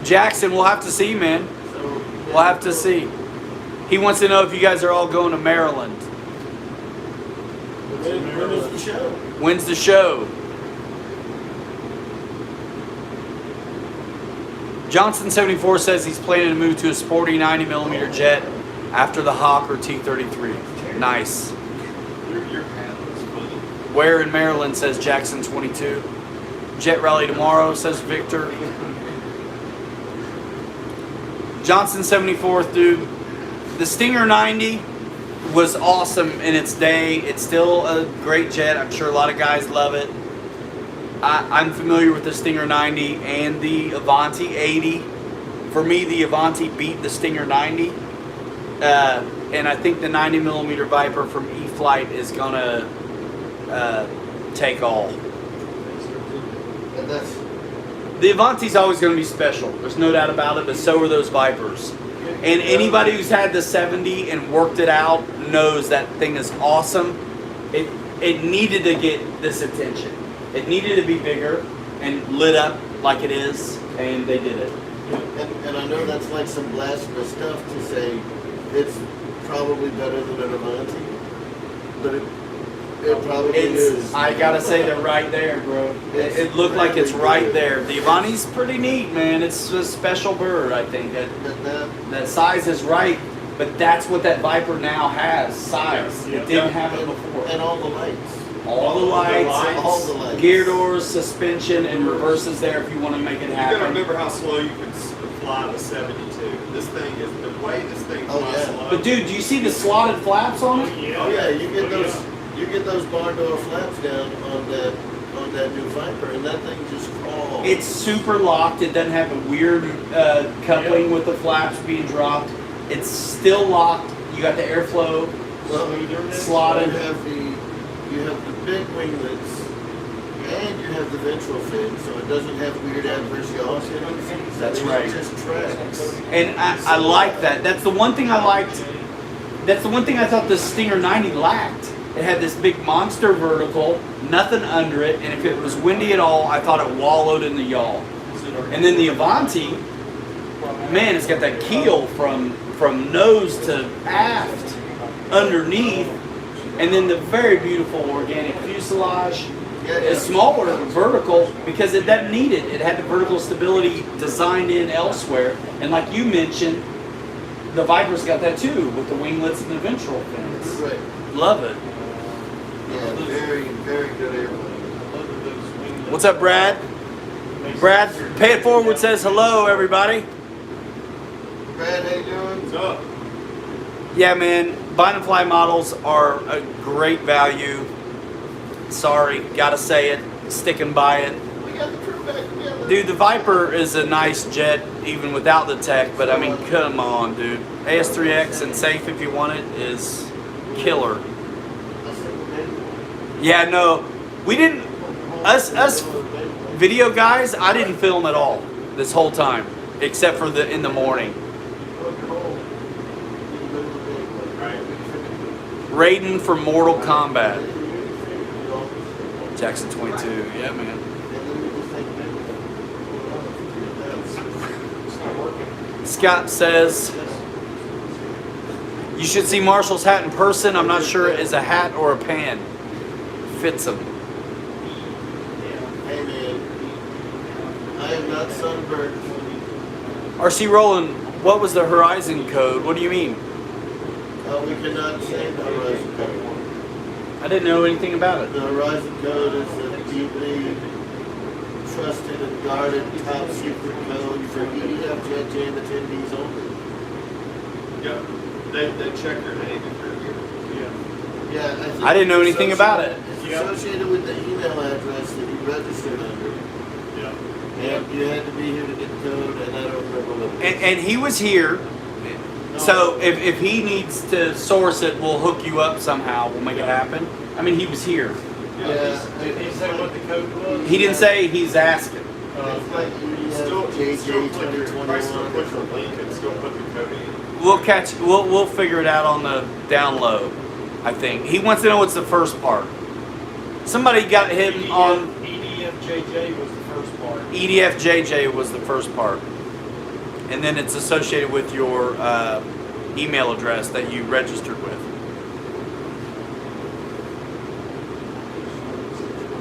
Jackson, we'll have to see, man. So, We'll have to see. He wants to know if you guys are all going to Maryland. When is the show? When's the show? Johnson74 says he's planning to move to a sporty 90mm jet after the Hawk or T-33. Nice. Your hat looks funny. Where in Maryland, says Jackson22. Jet rally tomorrow, says Victor. Johnson74, dude. The Stinger 90 was awesome in its day. It's still a great jet. I'm sure a lot of guys love it. I'm familiar with the Stinger 90 and the Avanti 80. For me, the Avanti beat the Stinger 90. And I think the 90mm Viper from E-Flite is going to take all. And that's The Avanti's always going to be special. There's no doubt about it, but so are those Vipers. And anybody who's had the 70 and worked it out knows that thing is awesome. It needed to get this attention. It needed to be bigger and lit up like it is, and they did it. And I know that's like some blasphemous stuff to say it's probably better than an Avanti, but it probably is. I gotta say they're right there, bro. It looked like it's right there. The Avanti's pretty neat, man. It's a special bird, I think. That size is right, but that's what that Viper now has, size. Yeah. It didn't have it before. And all the lights. All the lights, All the lights. gear doors, suspension, and reverses there if you want to make it You gotta happen. remember how slow you can fly the 72. This thing is, the way this thing Oh, flies yeah. slow. But dude, do you see the slotted flaps on it? Oh yeah, you get those barn door flaps down on that new Viper, and that thing just crawls. It's super locked. It doesn't have a weird coupling with the flaps being dropped. It's still locked. You got the airflow slotted. You have the big winglets, and you have the ventral fin, so it doesn't have weird adverse yaw tendencies. That's right. It just tracks. And I like that. That's the one thing I liked. That's the one thing I thought the Stinger 90 lacked. It had this big monster vertical, nothing under it, and if it was windy at all, I thought it wallowed in the yaw. And then the Avanti, man, it's got that keel from nose to aft underneath, and then the very beautiful organic fuselage. It's smaller vertical because it doesn't need it. It had the vertical stability designed in elsewhere, and like you mentioned, the Viper's got that too with the winglets and the ventral fins. Right. Love it. Yeah, very, very good airplane. What's up, Brad? Brad, Pay It Forward says hello, everybody. Brad, how you doing? What's up? Yeah, man, Bind and Fly models are a great value. Sorry, gotta say it, sticking by it. We got the crew back together. Dude, the Viper is a nice jet even without the tech, but I mean, come on, dude. AS3X and safe if you want it is killer. Yeah, no, we didn't, us video guys, I didn't film at all this whole time, except for in the morning. Raiden from Mortal Kombat. Jackson 22, yeah, man. Scott says, you should see Marshall's hat in person. I'm not sure it is a hat or a pan. Fits him. Hey man, I am not sunburned. RC Roland, what was the Horizon code? What do you mean? We cannot say the Horizon code. I didn't know anything about it. The Horizon code is a deeply trusted and guarded top secret code for EDF Jet Jam attendees only. Yeah, they check your name if you're here. Yeah, I think I didn't know it's anything about it. It's associated with the email address that you registered under. Yeah. And you had to be here to get the code, and I don't remember what it is. And he was here. So if he needs to source it, we'll hook you up somehow. We'll make it happen. I mean, he was here. Yeah, Did he say what the code was? He didn't say he's asking. it's like Still JJ click your, 2021 still or click the something. link and still put the code in. We'll figure it out on the down low, I think. He wants to know what's the first part. Somebody got him on EDFJJ was the first part. EDFJJ was the first part. And then it's associated with your email address that you registered with.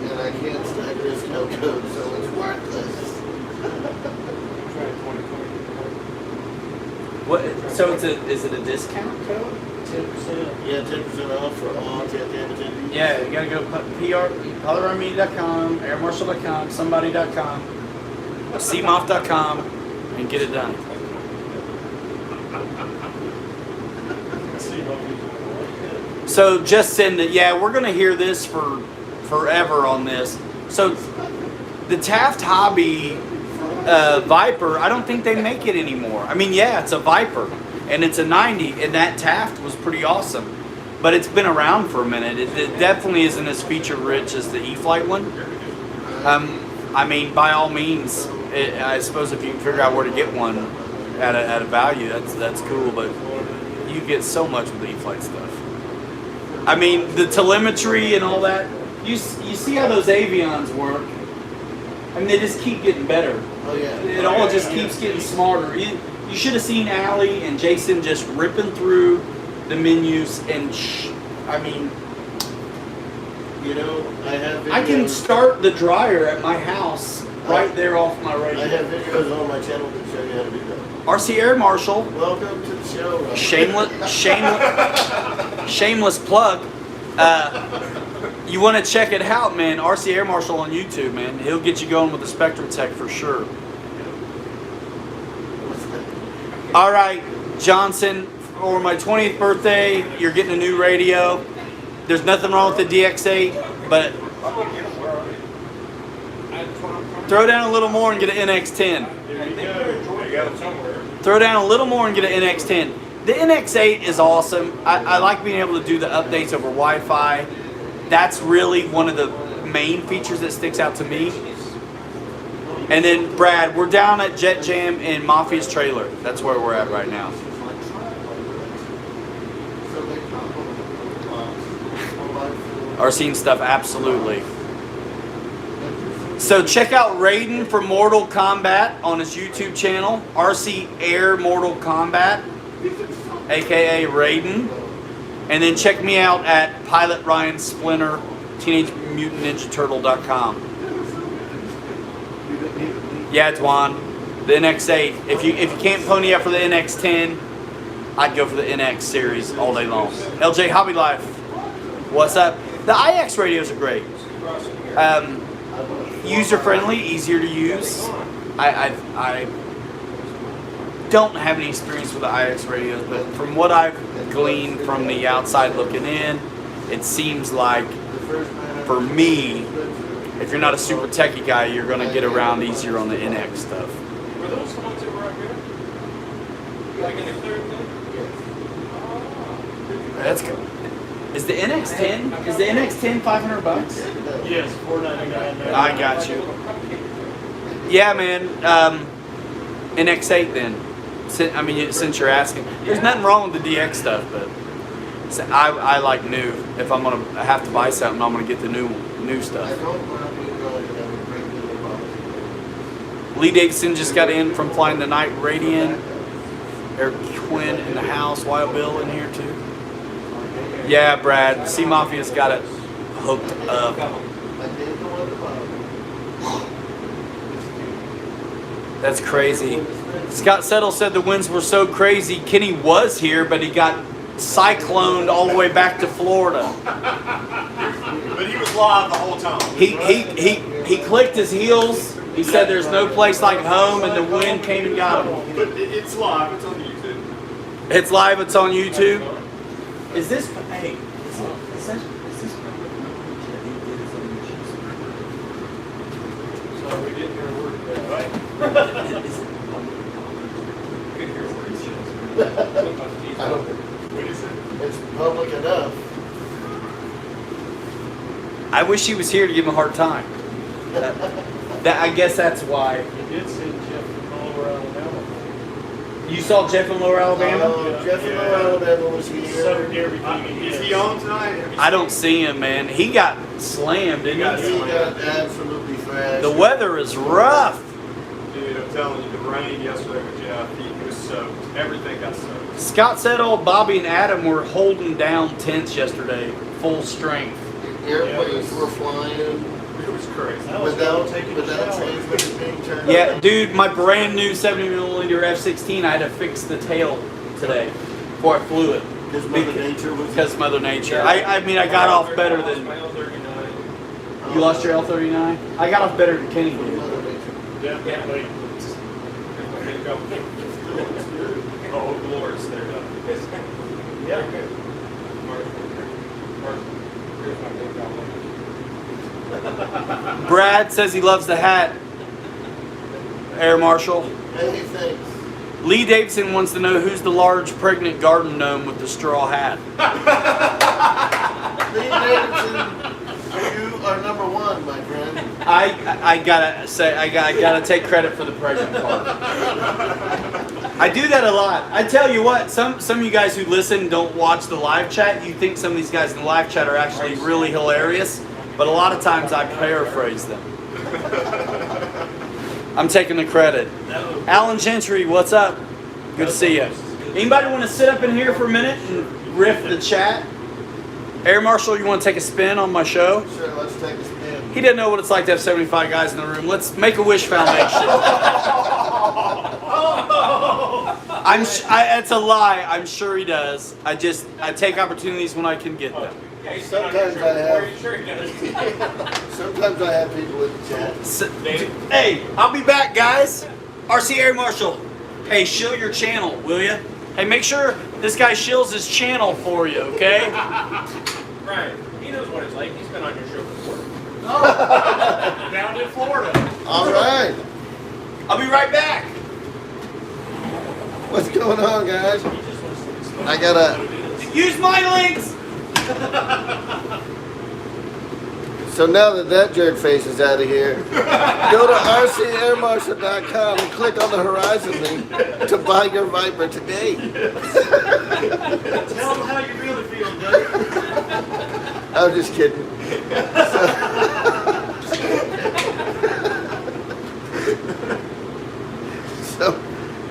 And I can't stack this no code, so it's worthless. What? So is it a discount code? 10%. Yeah, 10% off for all Jet Jam attendees. Yeah, you gotta go colorarmedia.com, airmarshal.com, somebody.com, cmoff.com, and get it done. So just send it. Yeah, we're gonna hear this for forever on this. So the Taft Hobby Viper, I don't think they make it anymore. I mean, yeah, it's a Viper, and it's a 90, and that Taft was pretty awesome. But it's been around for a minute. It definitely isn't as feature rich as the E-Flight one. I mean, by all means, I suppose if you can figure out where to get one at a value, that's cool. But you get so much with the E-flite stuff. I mean, the telemetry and all that. You see how those Avions work? I mean, they just keep getting better. Oh yeah. It all just keeps getting smarter. You should have seen Allie and Jason just ripping through the menus and I mean, You know, I have videos. I can start the dryer at my house right there off my I radio. have videos on my channel that show you how to do that. RC Air Marshal, Welcome to the show. Robert. shameless plug. You want to check it out, man. RC Air Marshal on YouTube, man. He'll get you going with the Spectrum Tech for sure. All right, Johnson, for my 20th birthday, you're getting a new radio. There's nothing wrong with the DX8, but throw down a little more and get an NX10. There you go. You got it somewhere. Throw down a little more and get an NX10. The NX8 is awesome. I like being able to do the updates over Wi-Fi. That's really one of the main features that sticks out to me. And then, Brad, we're down at Jet Jam in Mafia's trailer. That's where we're at right now. RC stuff, absolutely. So check out Raiden for Mortal Kombat on his YouTube channel, RC Air Mortal Kombat, aka Raiden. And then check me out at Pilot Ryan Splinter, TeenageMutantNinjaTurtle.com. Yeah, Dwan, the NX8. If you can't pony up for the NX10, I'd go for the NX series all day long. LJ Hobby Life, what's up? The IX radios are great. User friendly, easier to use. I don't have any experience with the IX radios, but from what I've gleaned from the outside looking in, it seems like for me, if you're not a super techie guy, you're going to get around easier on the NX stuff. Were those the ones that were up here? Like in the third thing? That's good. Is the NX10? Is the NX10 $500? Yes, $499. I got you. Yeah, man. NX8 then. Since you're asking, there's nothing wrong with the DX stuff, but I like new. If I'm gonna have to buy something, I'm gonna get the new stuff. Lee Davidson just got in from flying the Night Radiant. Eric Quinn in the house. Wild Bill in here too. Yeah, Brad. Sea Mafia's got it hooked up. That's crazy. Scott Settle said the winds were so crazy. Kenny was here, but he got cycloned all the way back to Florida. But he was live the whole time. He clicked his heels. He said there's no place like home, and the wind came and got him. But it's live. It's on YouTube. It's live. It's on YouTube. Is this? Hey, is this? So we didn't hear a word of that, right? Couldn't hear a word. I don't, What is it? it's public enough. I wish he was here to give him a hard time. I guess that's why. You did see Jeff from Lower Alabama. You saw Jeff in Lower Alabama? Jeff in Alabama was here. Southern Derby King. Is he on tonight? Have you I don't see him, man. He got slammed, He didn't he? got absolutely thrashed. The weather is rough. Dude, I'm telling you, the rain yesterday with Jeff, he was soaked. Everything got soaked. Scott said old Bobby and Adam were holding down tents yesterday, full strength. Airplanes were flying It was crazy. without transmitters being turned Yeah, on. dude, my brand new 70mm F-16, I had to fix the tail today before I flew it. Because Mother Nature was. Because Mother Nature. I mean, I got off better than... My L39. You lost your L-39? I got off better than Kenny did. Mother Nature. Definitely. Oh, Lord's there. Yeah. Brad says he loves the hat. Air Marshal. Hey, thanks. Lee Davidson wants to know who's the large pregnant garden gnome with the straw hat. Lee Davidson, you are number one, my friend. I gotta say, I gotta take credit for the pregnant part. I do that a lot. I tell you what, some of you guys who listen don't watch the live chat. You think some of these guys in the live chat are actually really hilarious, but a lot of times I paraphrase them. I'm taking the credit. Alan Gentry, what's up? Good to see you. Anybody want to sit up in here for a minute and riff the chat? Air Marshal, you want to take a spin on my show? Sure, let's take a spin. He doesn't know what it's like to have 75 guys in the room. Let's make a wish foundation. It's a lie. I'm sure he does. I take opportunities when I can get them. Sometimes I have people in the chat. Hey, I'll be back, guys. RC Air Marshal. Hey, shill your channel, will you? Hey, make sure this guy shills his channel for you, okay? Right. He knows what it's like. He's been on your show before. Down in Florida. All right. I'll be right back. What's going on, guys? I gotta. Use my links. So now that jerk face is out of here, go to rcairmarshal.com and click on the Horizon link to buy your Viper today. Tell him how you really feel, Doug. I'm just kidding. So,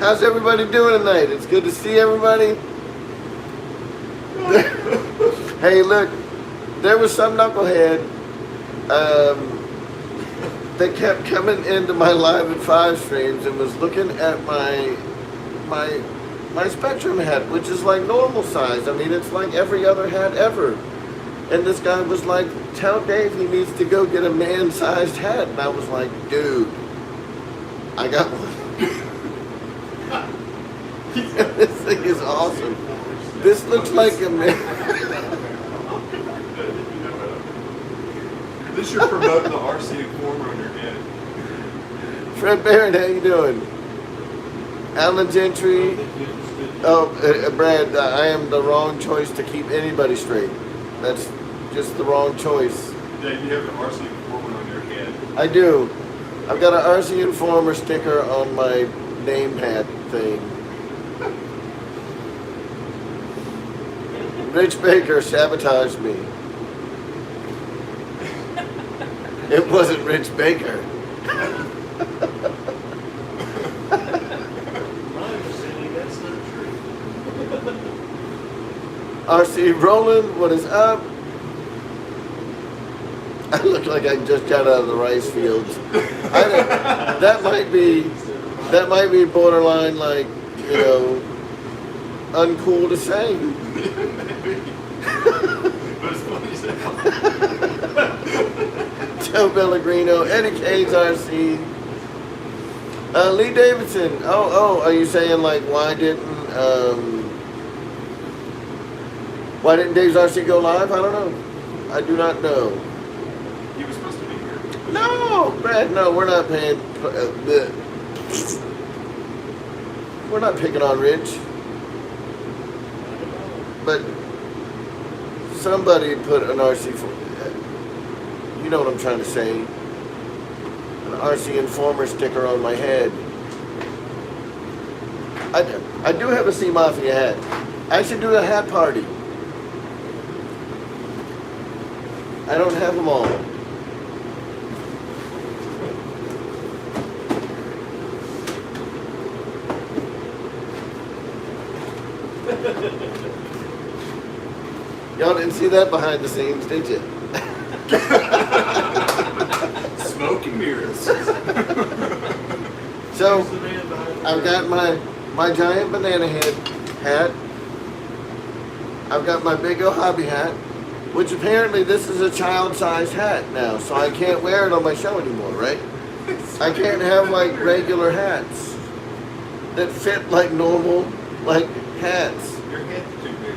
how's everybody doing tonight? It's good to see everybody. Hey, look, there was some knucklehead that kept coming into my Live at 5 streams and was looking at my Spectrum hat, which is like normal size. I mean, it's like every other hat ever. And this guy was like, tell Dave he needs to go get a man-sized hat. And I was like, dude, I got one. This thing is awesome. This looks like a man. This should promote the RC Informer on your head. Fred Barron, how you doing? Alan Gentry. Oh, Brad, I am the wrong choice to keep anybody straight. That's just the wrong choice. Dave, you have an RC Informer on your head. I do. I've got an RC Informer sticker on my name hat thing. Rich Baker sabotaged me. It wasn't Rich Baker. RC Roland, what is up? I look like I just got out of the rice fields. That might be borderline, like, you know, uncool to say. But it's funny as hell. Joe Pellegrino, Eddie Cade's RC. Lee Davidson. Oh, are you saying like why didn't Dave's RC go live? I don't know. I do not know. He was supposed to be here. No, Brad, no, we're not paying. We're not picking on Rich. But somebody put an RC for. You know what I'm trying to say. An RC Informer sticker on my head. I do have a Sea Mafia hat. I should do a hat party. I don't have them all. Y'all didn't see that behind the scenes, did you? Smoke and mirrors. So, I've got my giant banana head hat. I've got my big O hobby hat, which apparently this is a child-sized hat now, so I can't wear it on my show anymore, right? I can't have like regular hats that fit like normal like hats. Your head's too big.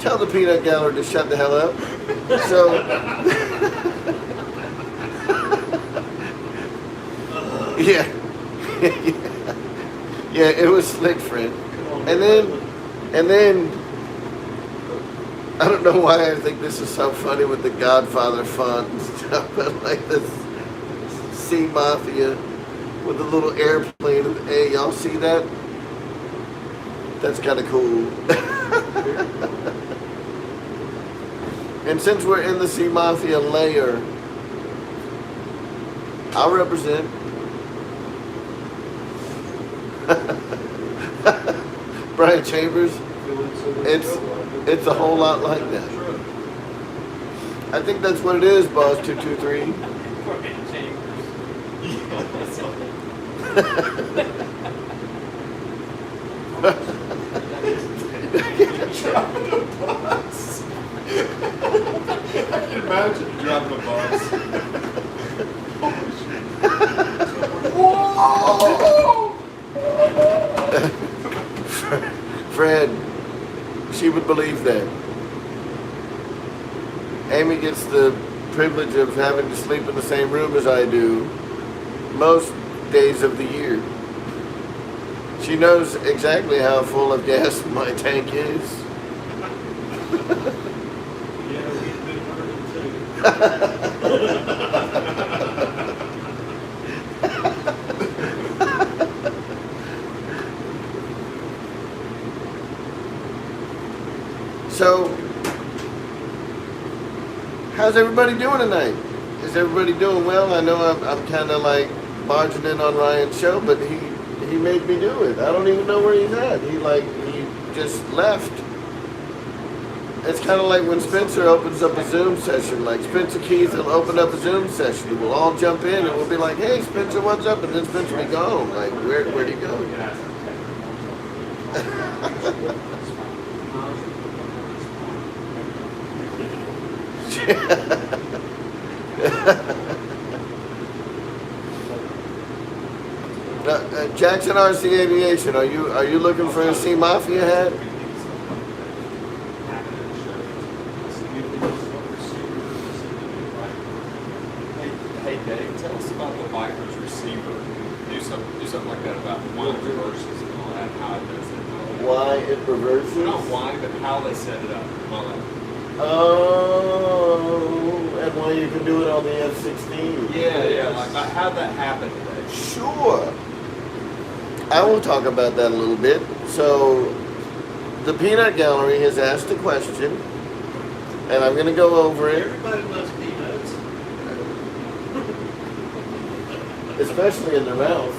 Tell the peanut gallery to shut the hell up. So, yeah, yeah, it was slick, friend. And then I don't know why I think this is so funny with the Godfather font and stuff, but like this Sea Mafia with a little airplane of the A. Y'all see that? That's kind of cool. And since we're in the Sea Mafia layer, I'll represent. Brian Chambers. It's a whole lot like that. I think that's what it is, Boss 223. Driving a bus. I can imagine driving a bus. Whoa! Fred, she would believe that. Amy gets the privilege of having to sleep in the same room as I do most days of the year. She knows exactly how full of gas my tank is. Yeah, we've been learning too. So, how's everybody doing tonight? Is everybody doing well? I know I'm kind of like barging in on Ryan's show, but he made me do it. I don't even know where he's at. He just left. It's kind of like when Spencer opens up a Zoom session. Like Spencer Keith will open up a Zoom session. We'll all jump in and we'll be like, "Hey, Spencer, what's up?" And then Spencer will be gone. Like, where'd he go? Jackson RC Aviation, are you looking for a Sea Mafia hat? Hey Dave, tell us about the Viper's receiver. Do something like that about why it reverses and all that, how it does it. Why it reverses? Not why, but how they set it up. Oh, and why you can do it on the F-16. Yeah, like how'd that happen today? Sure. I will talk about that a little bit. So, the Peanut Gallery has asked a question, and I'm going to go over it, Everybody loves peanuts. especially in their mouth.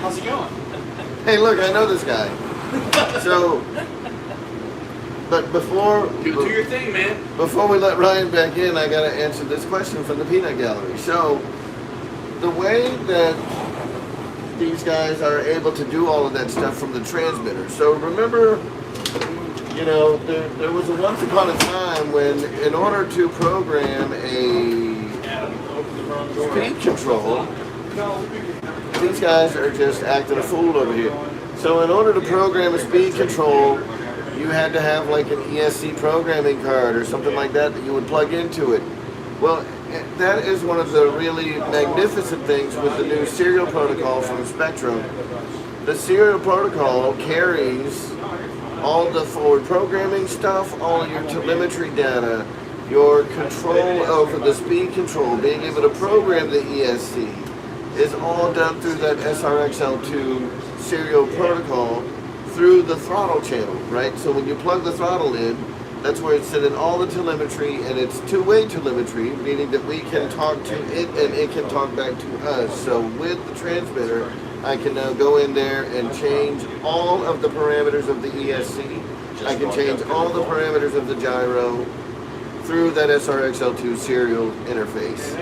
How's it going? Hey, look, I know this guy. So, but before Do your thing, man. before we let Ryan back in, I got to answer this question from the Peanut Gallery. So, the way that these guys are able to do all of that stuff from the transmitter. So remember, you know, there was a once upon a time when, in order to program a speed control, these guys are just acting a fool over here. So in order to program a speed control, you had to have like an ESC programming card or something like that that you would plug into it. Well, that is one of the really magnificent things with the new serial protocol from Spectrum. The serial protocol carries all the forward programming stuff, all of your telemetry data, your control over the speed control, being able to program the ESC is all done through that SRXL2 serial protocol through the throttle channel, right? So when you plug the throttle in, that's where it's sending all the telemetry, and it's two-way telemetry, meaning that we can talk to it and it can talk back to us. So with the transmitter, I can now go in there and change all of the parameters of the ESC. I can change all the parameters of the gyro through that SRXL2 serial interface.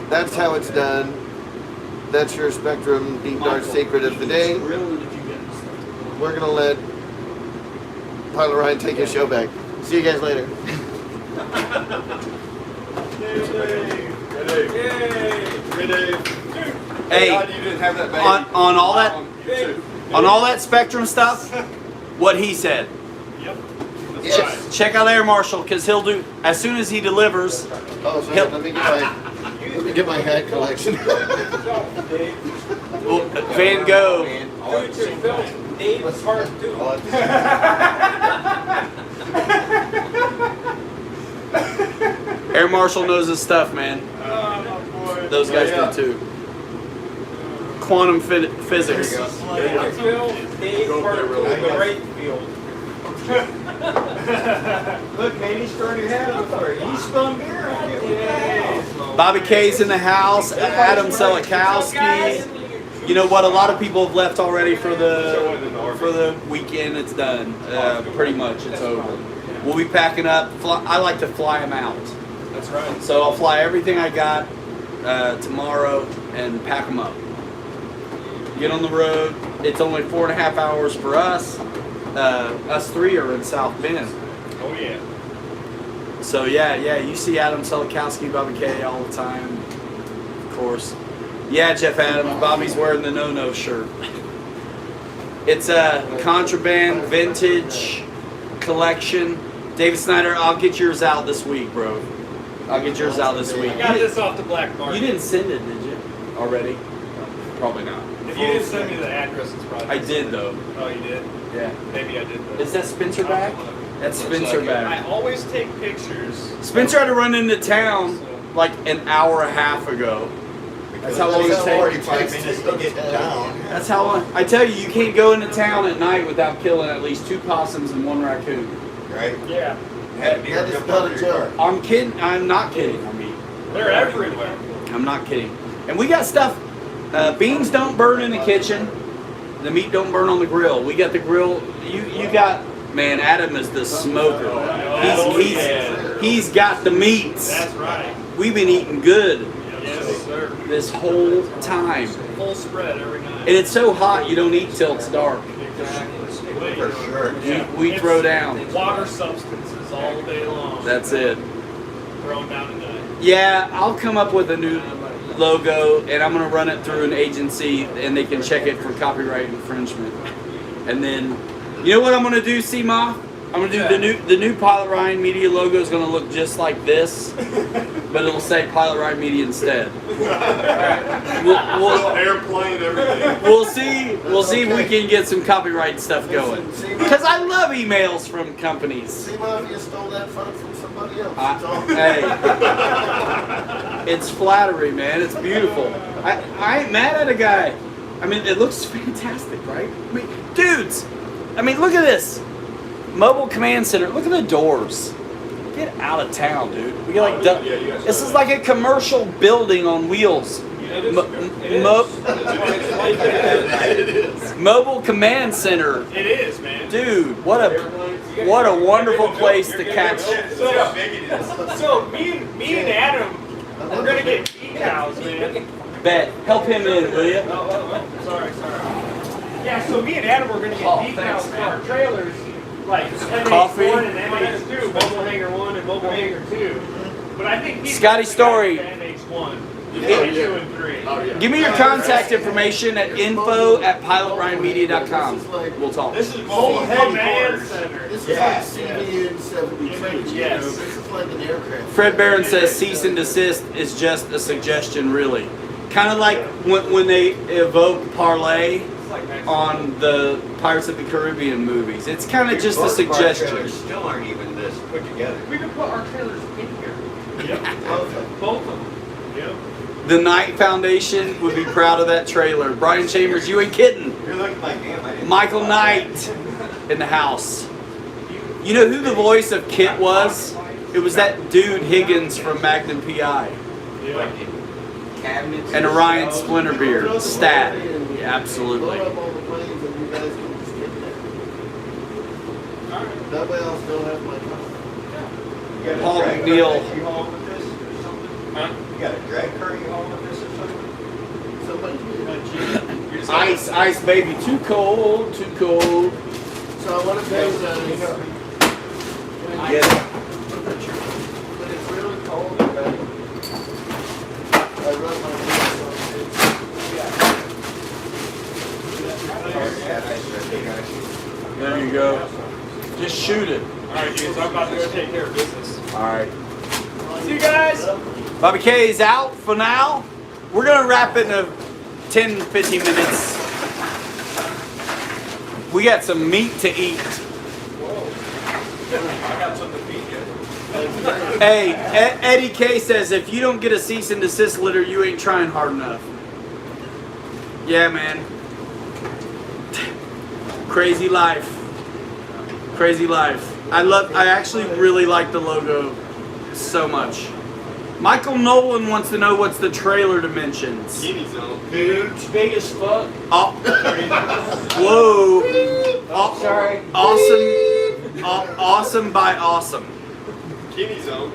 That's how it's done. That's your Spectrum Deep Dark secret of the day. We're gonna let Pilot Ryan take his show back. See you guys later. Hey, God, you didn't have that baby. on all that YouTube. on all that Spectrum stuff, what he said. Yep. Yes. Check out Air Marshal, because he'll do as soon as he delivers. Oh, sorry. Yep. Let me get my hat collection. Van Gogh. Do it yourself. Dave's hard too. Marshall knows his stuff, man. Oh, Those guys do too. Quantum physics. Phil, Dave, the right field. Look, man, he's throwing your hat up for you. He's spun beer on you. Yeah. Bobby K's in the house. Adam Selikowski. You know what? A lot of people have left already for the weekend. It's done. Pretty much, it's over. We'll be packing up. I like to fly them out. That's right. So I'll fly everything I got tomorrow and pack them up. Get on the road. It's only 4.5 hours for us. Us three are in South Bend. Oh, yeah. So yeah, you see Adam Selikowski, Bobby K all the time, of course. Yeah, Jeff Adams, Bobby's wearing the no-no shirt. It's a contraband vintage collection. David Snyder, I'll get yours out this week, bro. I'll get yours out this week. I got this off the black market. You didn't send it, did you? Already? Probably not. If you didn't send me the address, it's probably. I did though. Oh, you did? Yeah. Maybe I did. Though. Is that Spencer bag? That's Spencer I bag. always take pictures. Spencer had to run into town like an hour and a half ago. That's how long it That's takes. 45 minutes to get to town. That's how long. I tell you, you can't go into town at night without killing at least 2 possums and 1 raccoon. Right? Yeah. That is not a joke. I'm kidding. I'm not kidding. I mean, They're everywhere. I'm not kidding. And we got stuff. Beans don't burn in the kitchen. The meat don't burn on the grill. We got the grill. You got, man. Adam is the smoker. He's got the meats. That's right. We've been eating good Yes, sir. this whole time. Full spread every night. And it's so hot you don't eat till it's dark. For sure. We throw down. Water substances all day long. That's it. Thrown down tonight. Yeah, I'll come up with a new logo and I'm gonna run it through an agency and they can check it for copyright infringement. And then, you know what I'm gonna do, C-Moth? I'm gonna do the new Pilot Ryan Media logo is gonna look just like this, but it'll say Pilot Ryan Media instead. We'll Airplane, everything. we'll see if we can get some copyright stuff going. Because I love emails from companies. See, Mom, you stole that fun from somebody else. Hey, it's flattery, man. It's beautiful. I ain't mad at a guy. I mean, it looks fantastic, right? I mean, dudes, I mean, look at this. Mobile Command Center. Look at the doors. Get out of town, dude. We got like this is like a commercial building on wheels. Mobile Command Center. It is, man. Dude, what a wonderful place to catch. So me and Adam, we're gonna get decals, man. Bet. Help him in, will you? Sorry. Yeah, so me and Adam are gonna get decals for our trailers, like Coffee. MH1 and MH2, Mobile Hanger 1 and Mobile Hanger 2. But I think he's Scotty Story. MH1, MH2 and 3. Give me your contact information at info@pilotryanmedia.com. We'll talk. This is Mobile Command Center. This is like CVN 73. Yes. This is like an aircraft. Fred Barron says cease and desist is just a suggestion, really. Kind of like when they evoke parlay on the Pirates of the Caribbean movies. It's kind of just a suggestion. Still aren't even this put together. We could put our trailers in here. Yep. Both of them. Yep. The Knight Foundation would be proud of that trailer. Brian Chambers, you ain't kidding. You're looking like him. Michael Knight in the house. You know who the voice of Kit was? It was that dude Higgins from Magnum PI. And Orion Splinterbeard. Stat. Yeah, absolutely. Load up all the planes and you guys can just get there. That way I'll still have my car. Paul McNeil. You home with this or something? Huh? You got a drag car you home with this or something? Somebody Ice, baby. Too cold, too cold. So what if there's Get it. when it's really cold, okay? I run my wheels on it. There you go. Just shoot it. Alright, dudes, I'm about to go take care of business. All right. See you guys! Bobby K is out for now. We're going to wrap it in 10, 15 minutes. We got some meat to eat. I got something to feed you. Hey, Eddie K says if you don't get a cease and desist letter, you ain't trying hard enough. Yeah, man. Crazy life. Crazy life. I actually really like the logo so much. Michael Nolan wants to know what's the trailer dimensions. Kenny zone. Huge, big as fuck. Oh. Whoa. Oh, sorry. Awesome. Awesome by awesome. Kenny zone.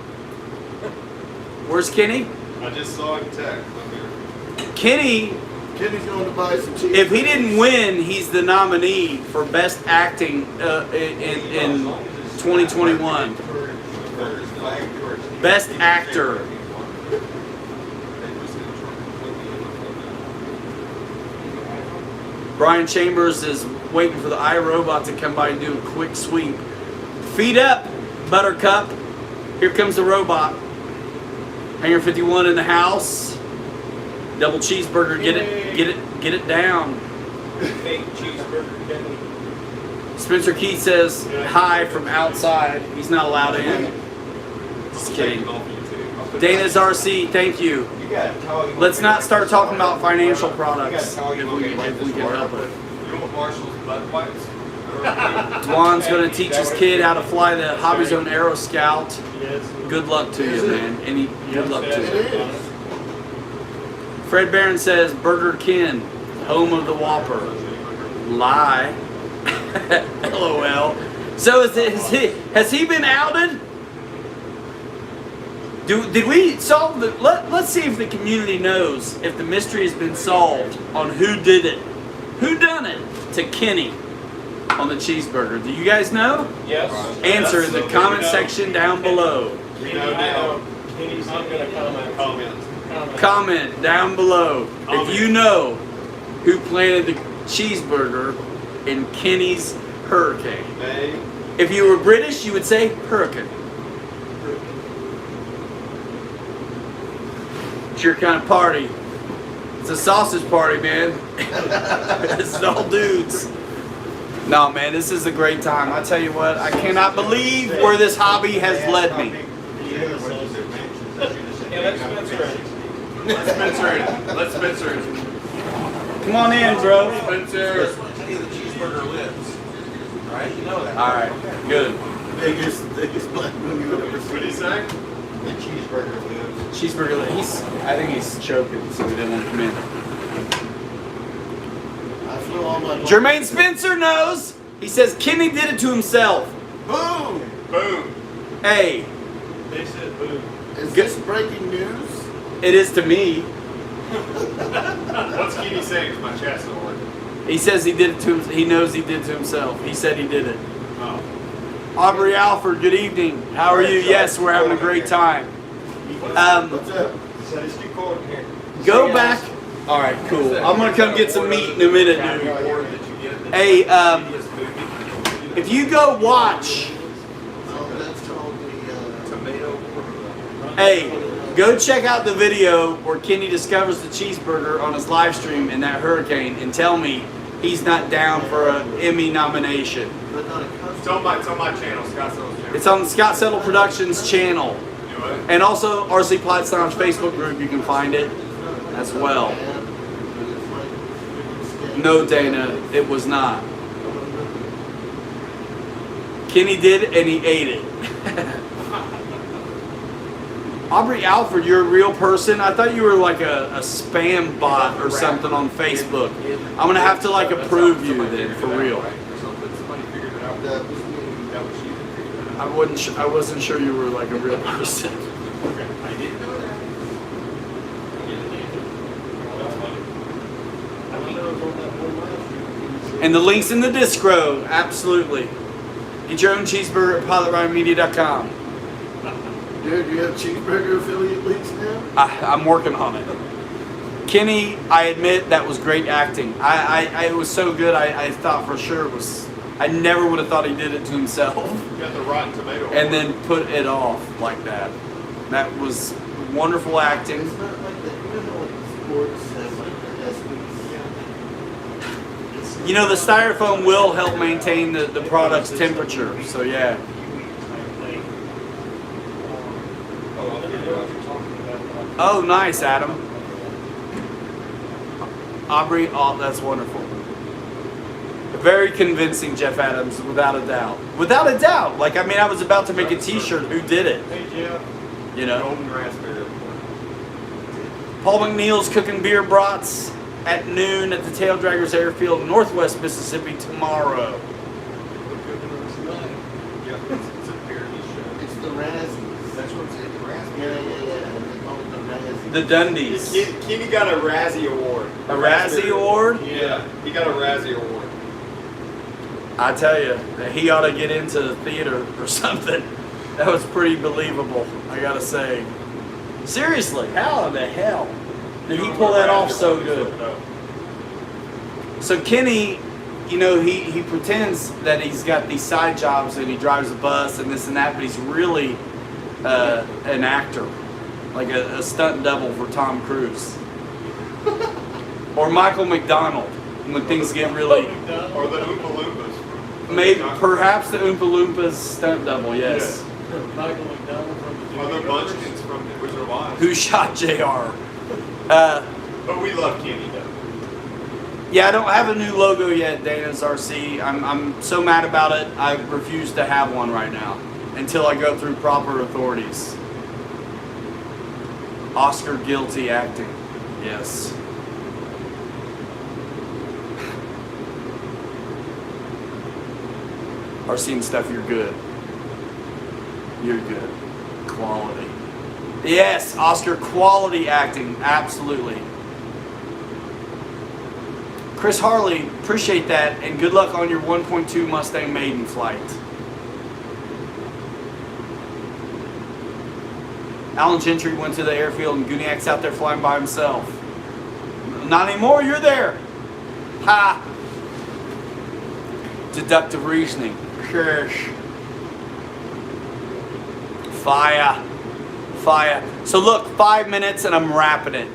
Where's Kenny? I just saw him text. Kenny, Kenny's going to buy some cheese. if he didn't win, he's the nominee for Best Acting in 2021. Best Actor. Brian Chambers is waiting for the iRobot to come by and do a quick sweep. Feet up, Buttercup. Here comes the robot. Hangar 51 in the house. Double cheeseburger. Get it down. Big cheeseburger. Spencer Keith says hi from outside. He's not allowed in. Just kidding. Dana's RC, thank you. Let's not start talking about financial products if we can help it. You want Marshall's butt wipes? Dwan's going to teach his kid how to fly the Hobby Zone Aero Scout. Good luck to you, man. Good luck to It you. is. Fred Barron says Burger King, home of the Whopper. Lie. LOL. So has he been outed? Did we solve the? Let's see if the community knows if the mystery has been solved on who did it. Who done it to Kenny on the cheeseburger? Do you guys know? Yes. Answer in the comment section down below. You know now. Kenny's not gonna comment. Comment down below if you know who planted the cheeseburger in Kenny's Hurricane. Hey. If you were British, you would say hurricane. It's your kind of party. It's a sausage party, man. This is all dudes. No, man, this is a great time. I tell you what, I cannot believe where this hobby has led me. Yeah, that's Spencer. Let's Spencer in. Let's Spencer in. Come on in, bro. Spencer. cheeseburger lives. Right? You know that. All right, good. Biggest black movie you've ever What did he seen. say? The cheeseburger lives. Cheeseburger, I think he's choking, so we didn't want to come in. I flew all my. Jermaine Spencer knows. He says Kenny did it to himself. Boom! Boom. Hey, They said boom. Is this breaking news? it is to me. What's Kenny saying? Is my chest not working? He says he did it to him. He knows he did it to himself. He said he did it. Oh. Aubrey Alford, good evening. How are you? Yes, we're having a great time. What's up? Said it's too cold in here. Go back. All right, cool. I'm gonna come get some meat in a minute, dude. Hey, if you go watch, Oh, that's called the. Tomato. hey, go check out the video where Kenny discovers the cheeseburger on his live stream in that hurricane, and tell me he's not down for an Emmy nomination. But not a custom. It's on my channel, Scott Settle's channel. It's on the Scott Settle Productions channel, Do it. and also RC Plattston's Facebook group. You can find it as well. No, Dana, it was not. Kenny did, and he ate it. Aubrey Alford, you're a real person? I thought you were like a spam bot or something on Facebook. I'm gonna have to like approve you then, for real. Somebody figured it out. That was me. That was you that figured it out. I wasn't sure you were like a real person. I didn't know that. And the link's in the Discro, absolutely. Get your own cheeseburger at PilotRyanMedia.com. Dude, you have cheeseburger affiliate links now? I'm working on it. Kenny, I admit that was great acting. It was so good. I thought for sure it was. I never would have thought he did it to himself, You got the Rotten Tomato. and then put it off like that. That was wonderful acting. It's not like that. You know what sports have like the SBs? You know, the styrofoam will help maintain the product's temperature. So yeah. Oh, nice, Adam. Aubrey, oh, that's wonderful. Very convincing, Jeff Adams, without a doubt. Without a doubt. Like, I mean, I was about to make a t-shirt. Who did it? Hey, Jeff. You know? Golden Raspberry. Paul McNeil's cooking beer brats at noon at the Tail Draggers Airfield, Northwest Mississippi tomorrow. Yeah, it's a parody show. It's the Razzies. That's what it's in, the Raspberry. Yeah. They call it the Razzies. The Dundies. Kenny got a Razzie Award. A Razzie Award? Yeah, he got a Razzie Award. I tell you, he ought to get into the theater or something. That was pretty believable, I gotta say. Seriously, how in the hell did he pull that off so good? So Kenny, you know, he pretends that he's got these side jobs and he drives a bus and this and that, but he's really an actor, like a stunt double for Tom Cruise. Or Michael McDonald, when things get really... Or the Oompa Loompas. Maybe, perhaps the Oompa Loompas stunt double, yes. Michael McDonald from the Or the Munchkins from The Wizard of Oz. Who shot JR? But we love Kenny, though. Yeah, I don't have a new logo yet, Dana's RC. I'm so mad about it, I refuse to have one right now until I go through proper authorities. Oscar guilty acting. Yes. RC and stuff, you're good. You're good. Quality. Yes, Oscar quality acting, absolutely. Chris Harley, appreciate that, and good luck on your 1.2 Mustang maiden flight. Alan Gentry went to the airfield and Guniak's out there flying by himself. Not anymore, you're there. Ha! Deductive reasoning. Shush. Fire. Fire. So look, 5 minutes and I'm wrapping it.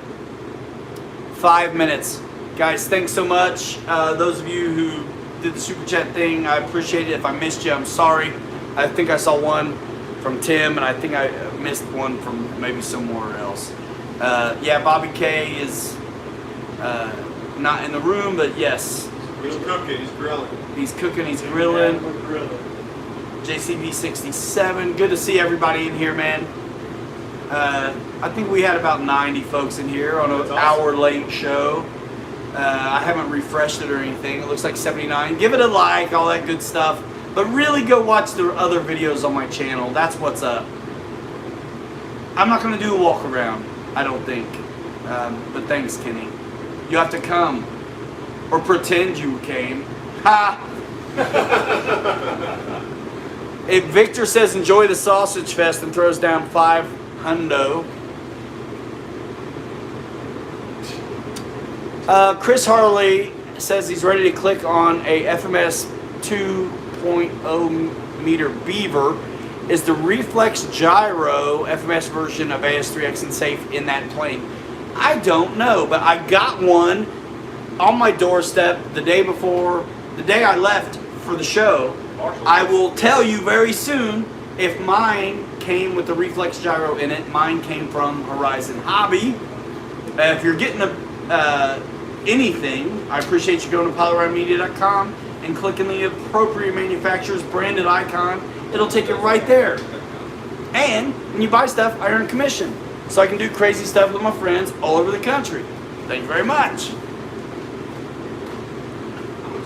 5 minutes. Guys, thanks so much. Those of you who did the super chat thing, I appreciate it. If I missed you, I'm sorry. I think I saw one from Tim, and I think I missed one from maybe somewhere else. Yeah, Bobby K is not in the room, but yes. He's cooking, he's grilling. He's cooking, he's grilling. We're grilling. JCB67, good to see everybody in here, man. I think we had about 90 folks in here on an hour late show. I haven't refreshed it or anything. It looks like 79. Give it a like, all that good stuff. But really go watch the other videos on my channel. That's what's up. I'm not going to do a walk around, I don't think. But thanks, Kenny. You have to come. Or pretend you came. Ha! If Victor says enjoy the sausage fest and throws down $500. Chris Harley says he's ready to click on a FMS 2.0 meter Beaver. Is the Reflex Gyro FMS version of AS3X and safe in that plane? I don't know, but I got one on my doorstep the day before, the day I left for the show. I will tell you very soon if mine came with the Reflex Gyro in it. Mine came from Horizon Hobby. If you're getting anything, I appreciate you going to PilotRideMedia.com and clicking the appropriate manufacturer's branded icon. It'll take you right there. And when you buy stuff, I earn commission. So I can do crazy stuff with my friends all over the country. Thank you very much.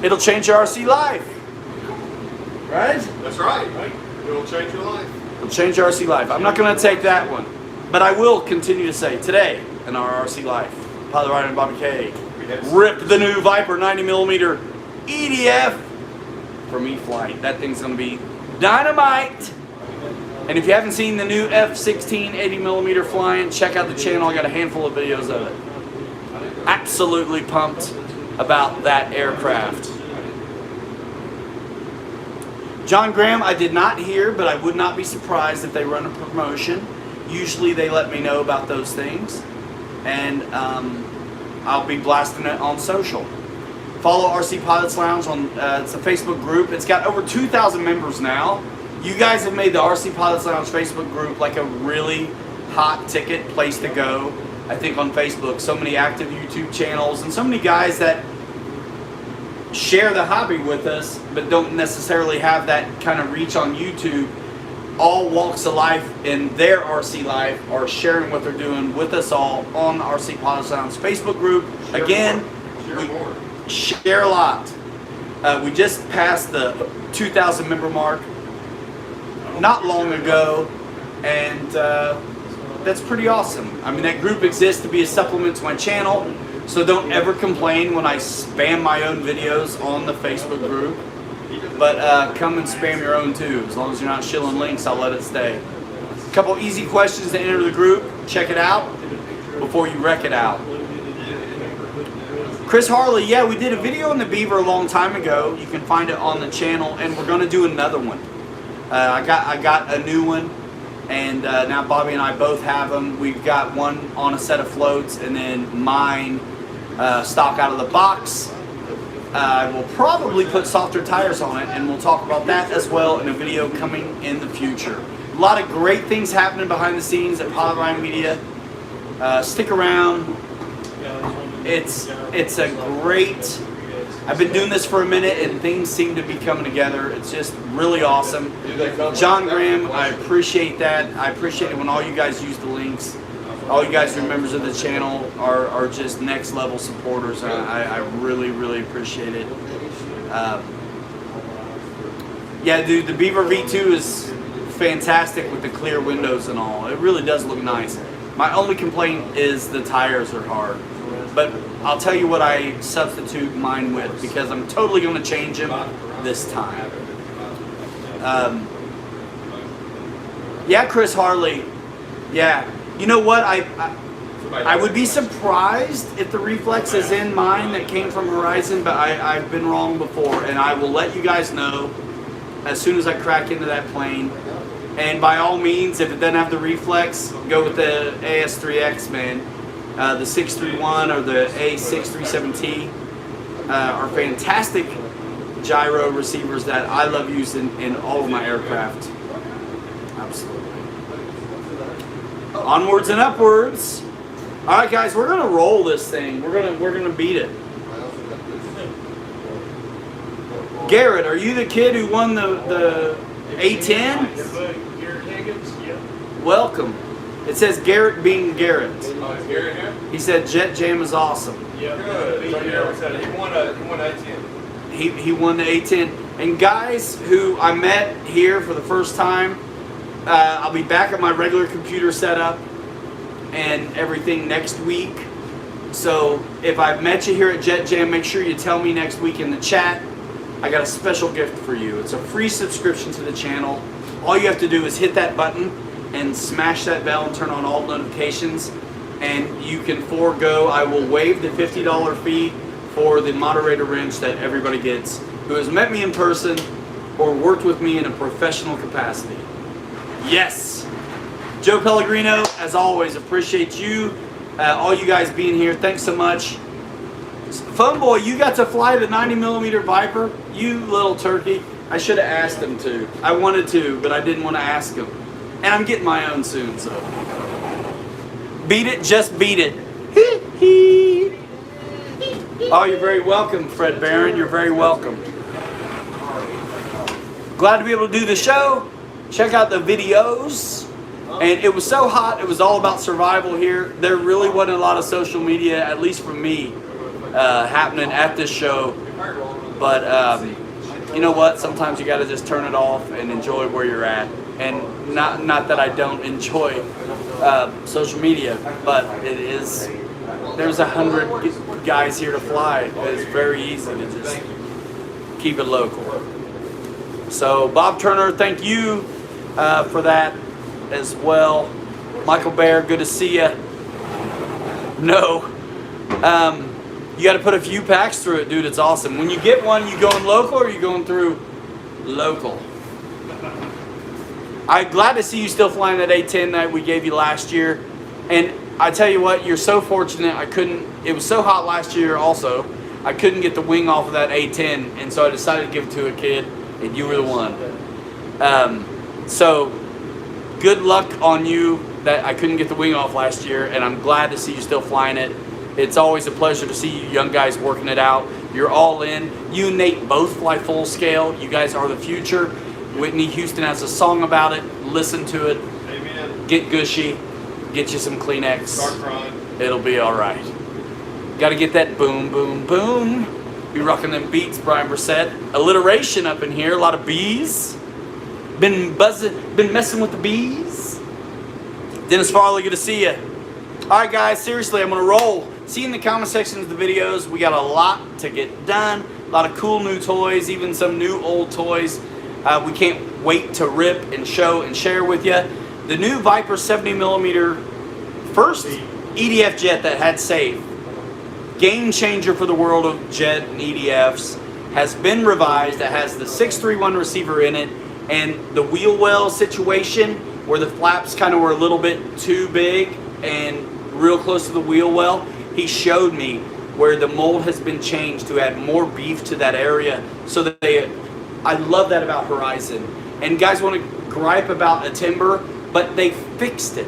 It'll change your RC life. Right? That's right. It'll change your life. It'll change your RC life. I'm not going to take that one. But I will continue to say, today in our RC life, Pilot Ryan and Bobby K rip the new Viper 90mm EDF from E-Flight. That thing's going to be dynamite. And if you haven't seen the new F-16 80mm flying, check out the channel. I got a handful of videos of it. Absolutely pumped about that aircraft. John Graham, I did not hear, but I would not be surprised if they run a promotion. Usually they let me know about those things. And I'll be blasting it on social. Follow RC Pilots Lounge on, it's a Facebook group. It's got over 2,000 members now. You guys have made the RC Pilots Lounge Facebook group like a really hot ticket place to go. I think on Facebook, so many active YouTube channels and so many guys that share the hobby with us, but don't necessarily have that kind of reach on YouTube. All walks of life in their RC life are sharing what they're doing with us all on the RC Pilot Sounds Facebook group. Again, we share a lot. We just passed the 2,000 member mark not long ago, and that's pretty awesome. I mean, that group exists to be a supplement to my channel, so don't ever complain when I spam my own videos on the Facebook group. But come and spam your own too. As long as you're not shilling links, I'll let it stay. A couple easy questions to enter the group. Check it out before you wreck it out. Chris Harley, yeah, we did a video on the Beaver a long time ago. You can find it on the channel, and we're going to do another one. I got a new one, and now Bobby and I both have them. We've got one on a set of floats, and then mine stock out of the box. I will probably put softer tires on it, and we'll talk about that as well in a video coming in the future. A lot of great things happening behind the scenes at Pilot Ryan Media. Stick around. It's a great. I've been doing this for a minute, and things seem to be coming together. It's just really awesome. John Graham, I appreciate that. I appreciate it when all you guys use the links. All you guys who are members of the channel are just next level supporters. I really, really appreciate it. Yeah, dude, the Beaver V2 is fantastic with the clear windows and all. It really does look nice. My only complaint is the tires are hard. But I'll tell you what I substitute mine with, because I'm totally going to change them this time. Yeah, Chris Harley. Yeah. You know what? I would be surprised if the reflex is in mine that came from Horizon, but I've been wrong before, and I will let you guys know as soon as I crack into that plane. And by all means, if it doesn't have the reflex, go with the AS3X, man. The 631 or the A637T are fantastic gyro receivers that I love using in all of my aircraft. Absolutely. Onwards and upwards. All right, guys, we're gonna roll this thing. We're gonna beat it. Garrett, are you the kid who won the A10? Garrett Higgins, yeah. Welcome. It says Garrett being Garrett. Oh, is Gary here? He said Jet Jam is awesome. Yeah. Good. So he won A10. He won the A10. And guys who I met here for the first time, I'll be back at my regular computer setup and everything next week. So if I've met you here at Jet Jam, make sure you tell me next week in the chat. I got a special gift for you. It's a free subscription to the channel. All you have to do is hit that button and smash that bell and turn on all notifications, and you can forego. I will waive the $50 fee for the moderator wrench that everybody gets who has met me in person or worked with me in a professional capacity. Yes! Joe Pellegrino, as always, appreciate you, all you guys being here. Thanks so much. Phone Boy, you got to fly the 90mm Viper? You little turkey. I should have asked him to. I wanted to, but I didn't want to ask him. And I'm getting my own soon, so. Beat it, just beat it. Oh, you're very welcome, Fred Barron. You're very welcome. Glad to be able to do the show. Check out the videos. And it was so hot, it was all about survival here. There really wasn't a lot of social media, at least for me, happening at this show. But you know what? Sometimes you got to just turn it off and enjoy where you're at. And not that I don't enjoy social media, but it is. There's 100 guys here to fly. It's very easy to just keep it local. So Bob Turner, thank you for that as well. Michael Bear, good to see you. No, you got to put a few packs through it, dude. It's awesome. When you get one, you going local or you going through local? I'm glad to see you still flying that A10 that we gave you last year. And I tell you what, you're so fortunate. It was so hot last year also. I couldn't get the wing off of that A10, and so I decided to give it to a kid, and you were the one. So good luck on you. that I couldn't get the wing off last year, and I'm glad to see you still flying it. It's always a pleasure to see you young guys working it out. You're all in. You and Nate both fly full scale. You guys are the future. Whitney Houston has a song about it. Listen to it. Amen. Get gushy. Get you some Kleenex. Start crying. It'll be all right. Got to get that boom, boom, boom. Be rocking them beats, Brian Brissett. Alliteration up in here. A lot of bees. Been buzzing. Been messing with the bees. Dennis Farley, good to see you. All right, guys. Seriously, I'm gonna roll. See you in the comment section of the videos. We got a lot to get done. A lot of cool new toys, even some new old toys. We can't wait to rip and show and share with you. The new Viper 70mm first EDF jet that had safe. Game changer for the world of jet and EDFs. Has been revised. It has the 631 receiver in it. And the wheel well situation where the flaps kind of were a little bit too big and real close to the wheel well. He showed me where the mold has been changed to add more beef to that area. So that I love that about Horizon. And guys want to gripe about a timber, but they fixed it.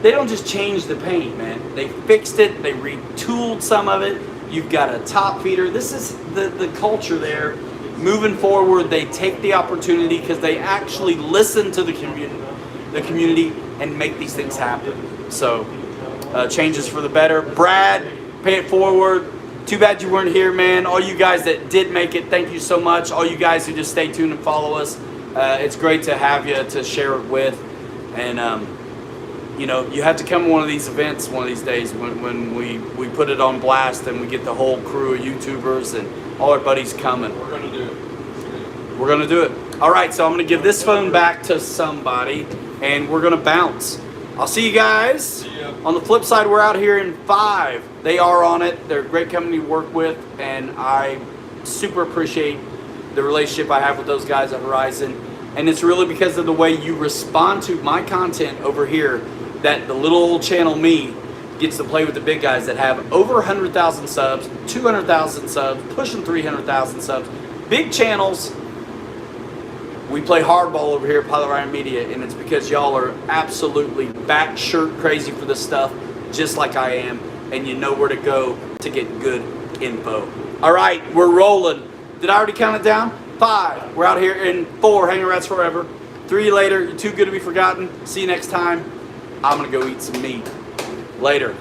They don't just change the paint, man. They fixed it. They retooled some of it. You've got a top feeder. This is the culture there. Moving forward, they take the opportunity because they actually listen to the community and make these things happen. So changes for the better. Brad, pay it forward. Too bad you weren't here, man. All you guys that did make it, thank you so much. All you guys who just stay tuned and follow us, it's great to have you to share it with. And you know, you have to come to one of these events one of these days when we put it on blast and we get the whole crew of YouTubers and all our buddies coming. We're going to do it. We're going to do it. All right, so I'm going to give this phone back to somebody and we're going to bounce. I'll see you guys. See ya. On the flip side, we're out here in 5. They are on it. They're a great company to work with, and I super appreciate the relationship I have with those guys at Horizon. And it's really because of the way you respond to my content over here that the little old channel me gets to play with the big guys that have over 100,000 subs, 200,000 subs, pushing 300,000 subs. Big channels. We play hardball over here at Pilot Ryan Media, and it's because y'all are absolutely batshit crazy for this stuff, just like I am, and you know where to go to get good info. All right, we're rolling. Did I already count it down? 5. We're out here in 4. Hanging Rats forever. 3 later. You're too good to be forgotten. See you next time. I'm gonna go eat some meat. Later.